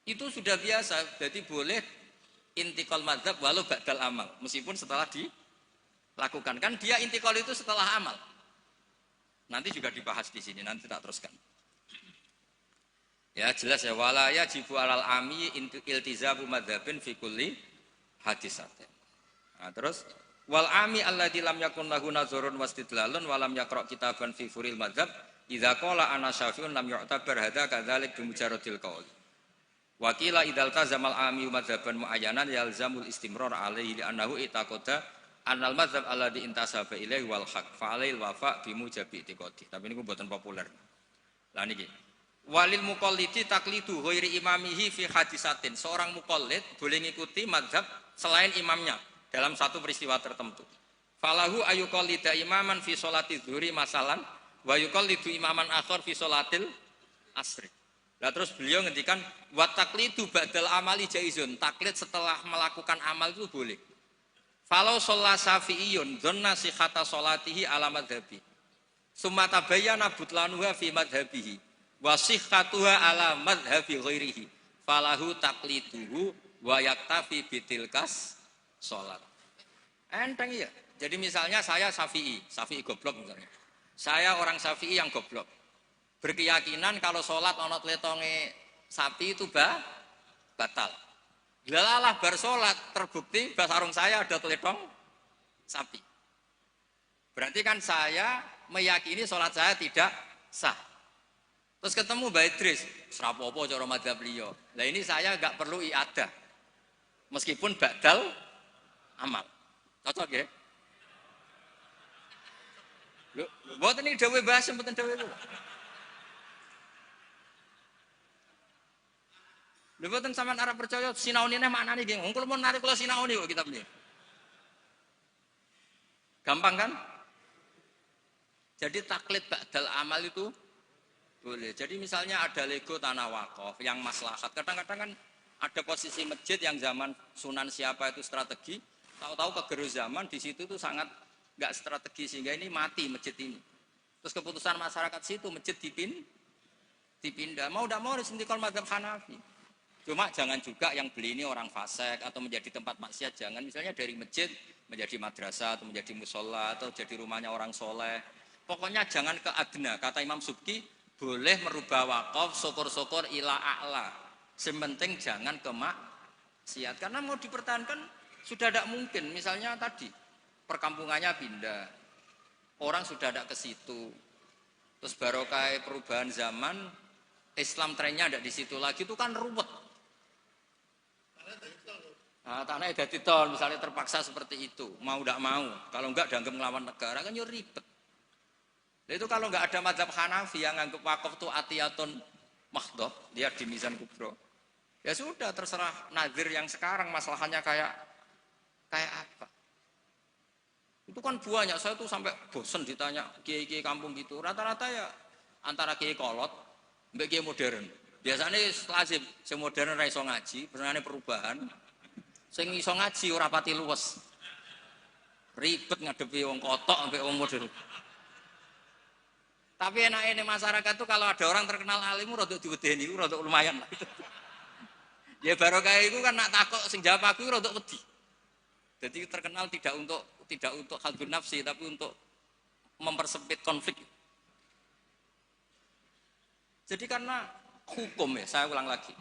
Itu sudah biasa, jadi boleh intikal madzhab walau ba'dal amal, meskipun setelah dilakukan. Kan dia intikal itu setelah amal. Nanti juga dibahas di sini, nanti tak teruskan. Ya jelas ya, wala yajibu alal ami iltizamu madzhabin fi kulli hadisatin. Nah, terus wal ami alladzi lam yakun lahu nazarun wastidlalun wa lam yaqra kitaban fi furil madzhab idza qala ana syafi'un lam yu'tabar hadza kadzalik bi mujarradil qaul. Wakila idal tazamal ami madzhaban muayyanan yalzamul istimrar alaihi li annahu itaqada annal madzhab alladzi intasaba ilaihi wal haq fa alail wafa bi mujabi itiqadi. Tapi niku mboten populer. Lah niki. Walil muqallidi taklidu ghairi imamihi fi hadisatin. Seorang muqallid boleh ngikuti mazhab selain imamnya dalam satu peristiwa tertentu. Falahu ayuqallida imaman fi sholati dzuhri masalan wa yuqallidu imaman akhar fi sholatil asri. Nah terus beliau ngendikan wa taklidu ba'dal amali jaizun. Taklid setelah melakukan amal itu boleh. Falau sholla syafi'iyun dhanna sihhata sholatihi ala madhabi. Summa tabayyana butlanuha fi madhabihi. Wa sihhatuha ala madhabi ghairihi. Falahu takliduhu wa yaktafi bitilkas sholat. Enteng ya. Jadi misalnya saya Syafi'i goblok misalnya. Saya orang Syafi'i yang goblok. Berkeyakinan kalau sholat ana tletonge sapi itu batal. Lalalah bar sholat terbukti basarung saya ada teletong sapi. Berarti kan saya meyakini sholat saya tidak sah. Terus ketemu Mbak Idris, serapopo cara madzhab beliau. Lah ini saya enggak perlu iadah. Meskipun badal amal. Cocok ya? Lho, mboten iki dawuh bahas mboten dawuh kula. Lho mboten sampean arep percaya sinaune maknane nggih. Wong kula mun narik kula sinaune kok kitab niki. Gampang kan? Jadi taklid ba'dal amal itu boleh. Jadi misalnya ada lego tanah wakaf yang maslahat. Kadang-kadang kan ada posisi masjid yang zaman Sunan siapa itu strategi. Tahu-tahu kegerus zaman di situ tuh sangat nggak strategi sehingga ini mati masjid ini. Terus keputusan masyarakat situ masjid dipindah. Mau tidak mau harus intikal mazhab Hanafi. Cuma jangan juga yang beli ini orang fasik atau menjadi tempat maksiat. Jangan misalnya dari masjid menjadi madrasah atau menjadi musola atau jadi rumahnya orang soleh. Pokoknya jangan ke adna. Kata Imam Subki boleh merubah wakaf syukur-syukur ila a'la. Sementing jangan ke maksiat. Karena mau dipertahankan sudah tidak mungkin. Misalnya tadi perkampungannya pindah, orang sudah tidak ke situ. Terus barokah perubahan zaman, Islam trennya tidak di situ lagi, itu kan ruwet. Nah, tanahnya ada titol, misalnya terpaksa seperti itu, mau tidak mau. Kalau enggak dianggap melawan negara kan ya ribet. Nah, itu kalau enggak ada mazhab Hanafi yang anggap wakaf itu atiyatun mahdhah, dia di Mizan Kubro. Ya sudah terserah nazir yang sekarang masalahnya kayak apa. Itu kan banyak, saya tuh sampai bosen ditanya kiai-kiai kampung gitu. Rata-rata ya antara kiai kolot, mbak kiai modern. Biasanya lazim, sing modern ora iso ngaji, benerane perubahan. Sing iso ngaji ora pati luwes. Ribet ngadepi wong kotok sampai wong modern. Tapi enaknya masyarakat tuh kalau ada orang terkenal alim rada diwedeni, rada lumayan lah. Ya barokah iku kan nak takok sing jawab aku rada wedi. Jadi terkenal tidak untuk halbun nafsi, tapi untuk mempersempit konflik. Jadi karena hukum ya, saya ulang lagi.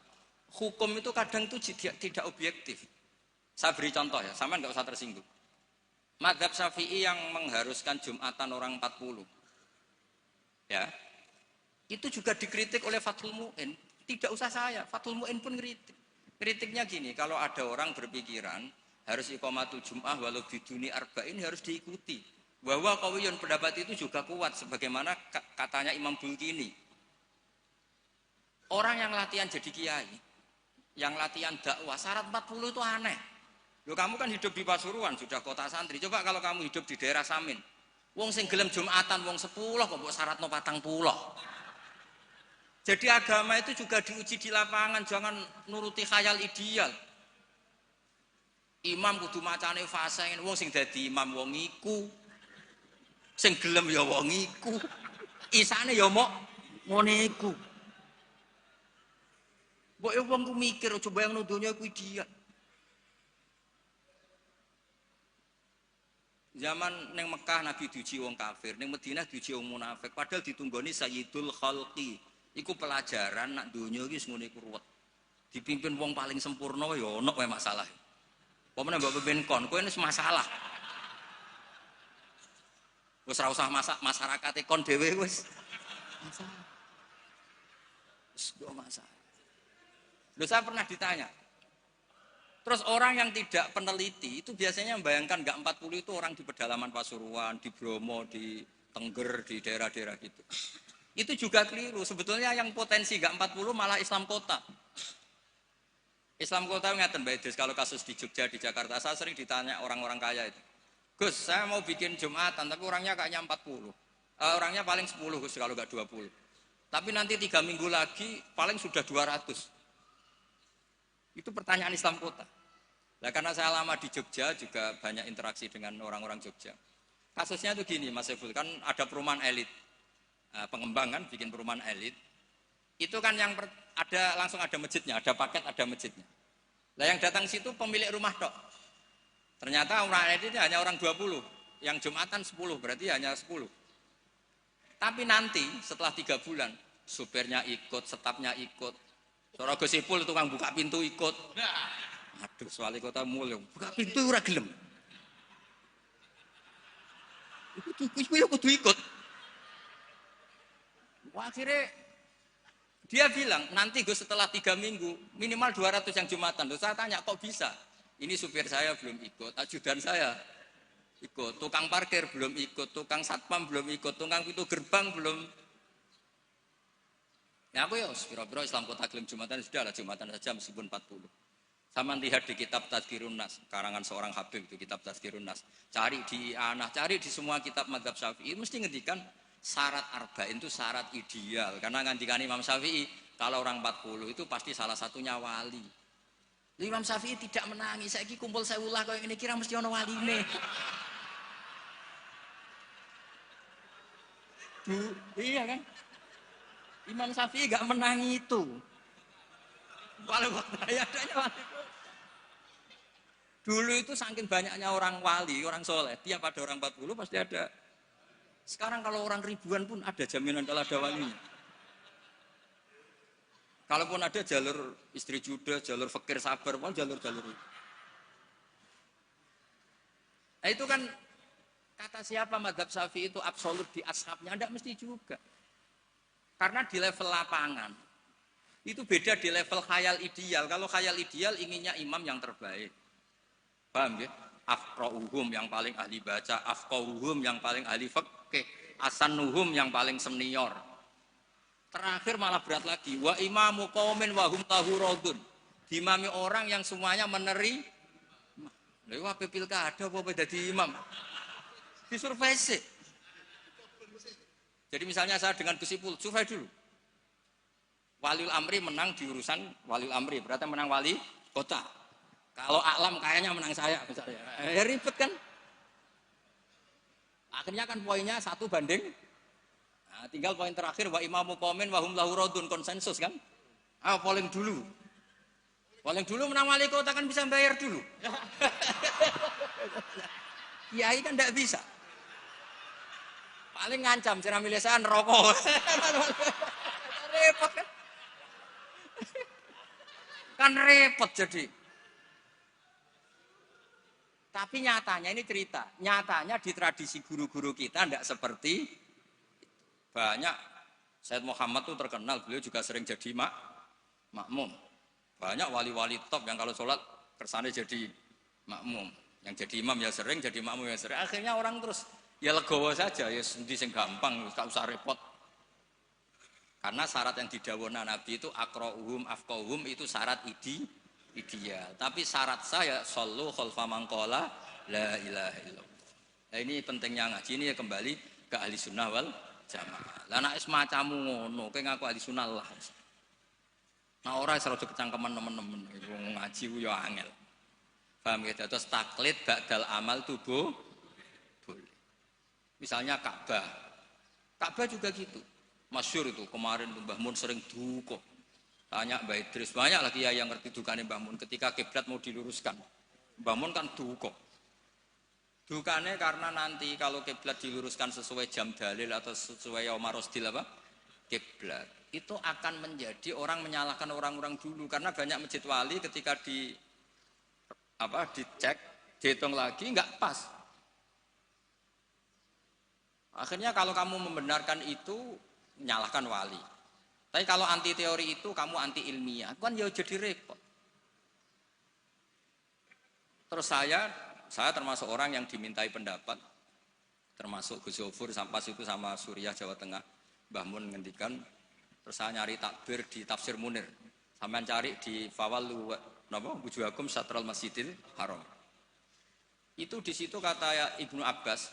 Hukum itu kadang itu tidak objektif. Saya beri contoh ya, sama nggak usah tersinggung. Madzhab Syafi'i yang mengharuskan Jumatan orang 40. Ya. Itu juga dikritik oleh Fathul Mu'in. Tidak usah saya, Fathul Mu'in pun kritik. Kritiknya gini, kalau ada orang berpikiran harus iqamatul jum'ah walau biduni arba'in harus diikuti. Bahwa qawiyun pendapat itu juga kuat sebagaimana katanya Imam Bulkini. Orang yang latihan jadi kiai, yang latihan dakwah syarat 40 itu aneh. Loh kamu kan hidup di Pasuruan, sudah kota santri. Coba kalau kamu hidup di daerah Samin. Wong sing gelem Jumatan wong 10 kok mbok syaratno 40. Jadi agama itu juga diuji di lapangan, jangan nuruti khayal ideal. Imam kudu macane fasih, wong sing dadi imam wong iku. Sing gelem ya wong iku. Isane ya mok ngene iku. Mbok wong ku mikir aja bayangno donya iku ideal. Zaman neng Mekah Nabi diuji wong kafir, neng Madinah diuji wong munafik. Padahal ditunggoni Sayyidul Khalqi. Iku pelajaran nak donya iki wis ngene iku ruwet. Dipimpin wong paling sempurna ya ono wae masalah. Pemene mbok pimpin kon, kowe wis masalah. Wis ora usah masyarakat kon dhewe wis masalah. Wis masalah. Loh saya pernah ditanya. Terus orang yang tidak peneliti itu biasanya membayangkan enggak 40 itu orang di pedalaman Pasuruan, di Bromo, di Tengger, di daerah-daerah gitu. Itu juga keliru. Sebetulnya yang potensi gak 40 malah Islam kota. Islam kota ngeten Mbak Idris, kalau kasus di Jogja, di Jakarta, saya sering ditanya orang-orang kaya itu. Gus, saya mau bikin Jumatan, tapi orangnya kayaknya 40. Orangnya paling 10 Gus, kalau nggak 20. Tapi nanti 3 minggu lagi, paling sudah 200. Itu pertanyaan Islam kota. Nah, karena saya lama di Jogja, juga banyak interaksi dengan orang-orang Jogja. Kasusnya itu gini, Mas Eful, kan ada perumahan elit. Pengembang kan, bikin perumahan elit. Itu kan yang langsung ada masjidnya, ada paket, ada masjidnya. Nah yang datang situ pemilik rumah tok. Ternyata orang itu hanya orang 20, yang Jumatan 10, berarti hanya 10. Tapi nanti setelah 3 bulan, supirnya ikut, stafnya ikut. Seorang Gosipul tukang buka pintu ikut. Aduh, wali kota mulung, buka pintu ora gelem. Iku kudu ikut. Wah, akhirnya dia bilang, nanti Gus setelah 3 minggu, minimal 200 yang Jumatan. Terus saya tanya, kok bisa? Ini supir saya belum ikut, ajudan saya ikut, tukang parkir belum ikut, tukang satpam belum ikut, tukang pintu gerbang belum. Ya aku ya, piro-piro Islam kota gelem Jumatan, sudah lah Jumatan saja meskipun 40. Sama lihat di kitab Tadhkirun Nas, karangan seorang Habib itu kitab Tadhkirun Nas. Cari di Anah, cari di semua kitab mazhab Syafi'i, mesti ngendikan syarat arba'in itu syarat ideal. Karena ngandikan Imam Syafi'i, kalau orang 40 itu pasti salah satunya wali. Imam Syafi'i tidak menangis. Saiki kumpul sewulah kau yang ini kira mesti ono waline. Iya kan? Imam Syafi'i gak menangi itu. Walau waktu adanya wali. Dulu itu saking banyaknya orang wali, orang soleh, tiap ada orang 40 pasti ada. Sekarang kalau orang ribuan pun ada jaminan kalau ada walinya. Kalaupun ada jalur istri juda, jalur fakir sabar, mau jalur-jalur itu. Nah itu kan kata siapa mazhab Syafi'i itu absolut di ashabnya, tidak mesti juga. Karena di level lapangan, itu beda di level khayal ideal. Kalau khayal ideal inginnya imam yang terbaik. Paham ya? Afqa'uhum yang paling ahli baca, afqa'uhum yang paling ahli fikih, asanuhum yang paling senior. Terakhir malah berat lagi, wa imamu qaumin wa hum lahu radun. Dimami orang yang semuanya meneri. Lha wae pilkada apa dadi imam? Disurvei sih. Jadi misalnya saya dengan Gus Ipul, survei dulu. Waliul Amri menang di urusan Waliul Amri, berarti menang wali kota. Kalau Aklam kayaknya menang saya misalnya. Ribet kan? Akhirnya kan poinnya 1 banding. Nah, tinggal poin terakhir wa imamu qaumin wa hum lahu radun, konsensus kan? Polling dulu. Polling dulu menang wali kota kan bisa bayar dulu. Kiai kan enggak bisa. Paling ngancam cara milih saya neraka. Repot kan? Kan repot jadi. Tapi nyatanya ini cerita, nyatanya di tradisi guru-guru kita tidak seperti banyak. Said Muhammad itu terkenal, beliau juga sering jadi makmum. Banyak wali-wali top yang kalau sholat kersane jadi makmum. Yang jadi imam ya sering, jadi makmum ya sering. Akhirnya orang terus ya legowo saja, ya sendi sing gampang, gak usah repot. Karena syarat yang didhawuhna Nabi itu aqra'uhum afqahuhum itu syarat ideal. Tapi syarat saya shollu khalfa man qala la ilaha illallah. Nah, ini pentingnya ngaji ini ya kembali ke ahli sunnah wal jamaah. Lah nek semacammu ngono, kowe ngaku ahli sunnah lah. Nah ora iso kecangkeman temen-temen wong ngaji ku ya angel. Paham ya? Terus taklid ba'dal amal tubuh boleh. Misalnya Ka'bah. Ka'bah juga gitu. Masyhur itu kemarin Mbah Mun sering duka. Tanya Mbak Idris, banyak lagi ya yang ngerti dukane Mbah Mun ketika kiblat mau diluruskan. Mbah Mun kan duka. Dukane karena nanti kalau kiblat diluruskan sesuai jam dalil atau sesuai yaum rasdil apa? Kiblat. Itu akan menjadi orang menyalahkan orang-orang dulu karena banyak masjid wali ketika dicek, dihitung lagi enggak pas. Akhirnya kalau kamu membenarkan itu menyalahkan wali. Tapi kalau anti teori itu kamu anti ilmiah, kan ya jadi repot. Terus saya termasuk orang yang dimintai pendapat, termasuk Gus Yofur sampai itu sama Suriah Jawa Tengah. Mbah Mun ngendikan, terus saya nyari takbir di Tafsir Munir. Sampean cari di Fawallu napa wujuhakum satral Masjidil Haram. Itu di situ kata Ibnu Abbas,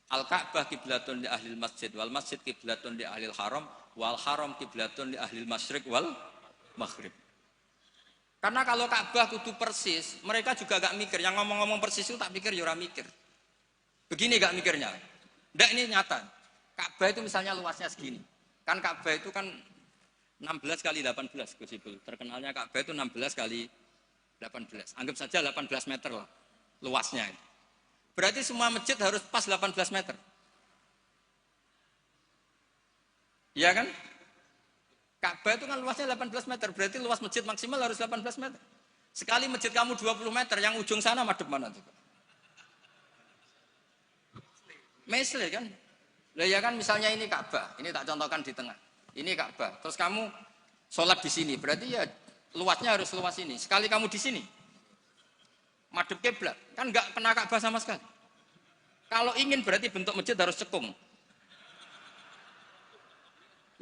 Al-Ka'bah kiblatun li ahlil masjid wal masjid kiblatun li ahlil haram wal haram kiblatun li ahlil masyriq wal maghrib. Karena kalau Ka'bah kudu persis, mereka juga gak mikir. Yang ngomong-ngomong persis itu tak pikir, ya ora mikir. Begini gak mikirnya. Ndak, ini nyata. Ka'bah itu misalnya luasnya segini. Kan Ka'bah itu kan 16 kali 18 Gus Ibul. Terkenalnya Ka'bah itu 16 kali 18. Anggap saja 18 meter lah luasnya. Berarti semua masjid harus pas 18 meter. Iya kan? Ka'bah itu kan luasnya 18 meter, berarti luas masjid maksimal harus 18 meter. Sekali masjid kamu 20 meter, yang ujung sana madep mana tuh? Mesle kan? Lah ya kan misalnya ini Ka'bah, ini tak contohkan di tengah. Ini Ka'bah, terus kamu sholat di sini, berarti ya luasnya harus luas ini. Sekali kamu di sini, madep kiblat, kan nggak kena Ka'bah sama sekali. Kalau ingin berarti bentuk masjid harus cekung.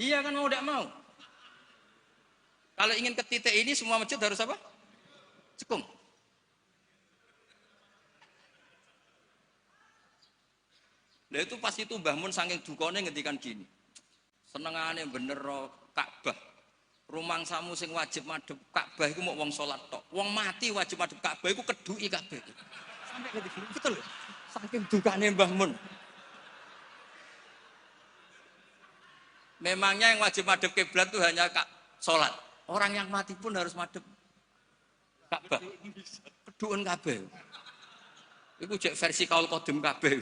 Iya kan mau tidak mau. Kalau ingin ke titik ini semua masjid harus apa? Cekung. Nah itu pas itu Mbah Mun saking dukane ngendikan gini. Senengane bener Ka'bah. Rumangsamu sing wajib madhep Ka'bah iku mok wong salat tok. Wong mati wajib madhep Ka'bah iku keduki kabeh. Sampai ngendi betul. Saking dukane Mbah Mun. Memangnya yang wajib madhep kiblat itu hanya salat. Orang yang mati pun harus madhep Ka'bah. Keduun kabeh. Iku cek versi kaul qadim kabeh.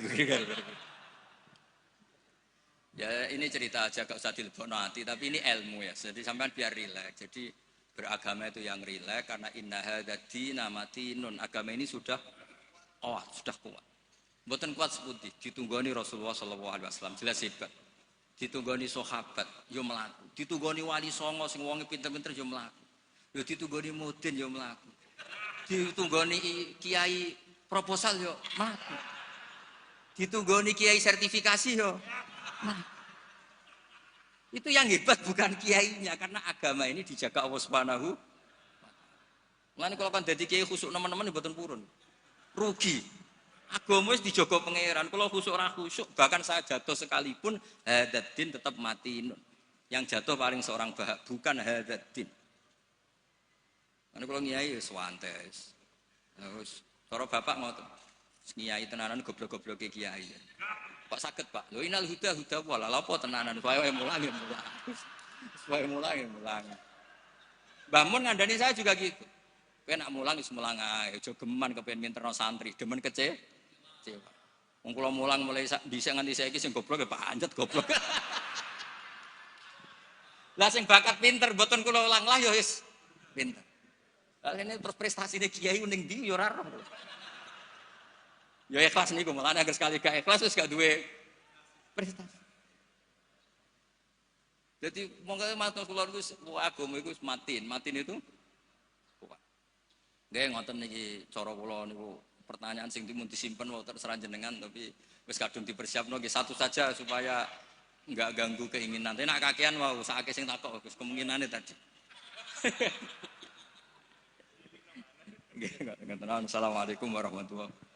Ya ini cerita aja, gak usah dilebokno hati, tapi ini ilmu ya. Jadi sampean biar rileks. Jadi beragama itu yang rileks karena inna hadzina matinun. Agama ini sudah sudah kuat. Mboten kuat seputih, ditunggoni Rasulullah sallallahu alaihi wasallam jelas hebat. Ditunggoni sahabat yo mlaku. Ditunggoni wali songo sing wonge pinter-pinter yo mlaku. Yo ditunggoni mudin yo mlaku. Ditunggoni kiai proposal yo mlaku. Ditunggoni kiai sertifikasi yo mlaku. Itu yang hebat bukan kiainya, karena agama ini dijaga Allah Subhanahu. Mulane kalau kan dadi kiai khusuk nemen-nemen mboten purun. Rugi. Agama wis dijaga pangeran. Kalau khusuk ora khusuk, bahkan saya jatuh sekalipun hadzin tetap mati. Yang jatuh paling seorang bahak, bukan hadzin. Karena kalau ngiyai wis wantes. Terus cara bapak ngoten. Ngiyai tenanan goblok-goblok kiai. Kok saged, Pak? Lho inal huda wala lha apa tenanan. Wae mulang. Wae mulang. Mbah Mun ngandani saya juga gitu. Kowe nak mulang wis mulang ae, aja geman kepengin minterno santri, demen kecewa. Wong kula mulang mulai dhisik nganti saiki sing goblok ya pancet goblok. Lah sing bakat pinter mboten kula ulang lah ya wis pinter. Lah ini terus prestasine kiai ning ndi ya ora roh. Ya ikhlas niku, mulane agar sekali gak ikhlas wis gak duwe prestasi. Jadi monggo matur kula niku agama iku matin itu kuat. Nggih ngoten niki cara kula niku pertanyaan sing dimun disimpen wae terserah jenengan, tapi wis kadung dipersiapno nggih satu saja supaya enggak ganggu keinginan. Tapi nek kakean wau sakake sing takok Gus kemungkinane tadi. Nggih, ngoten. Assalamualaikum warahmatullahi wabarakatuh.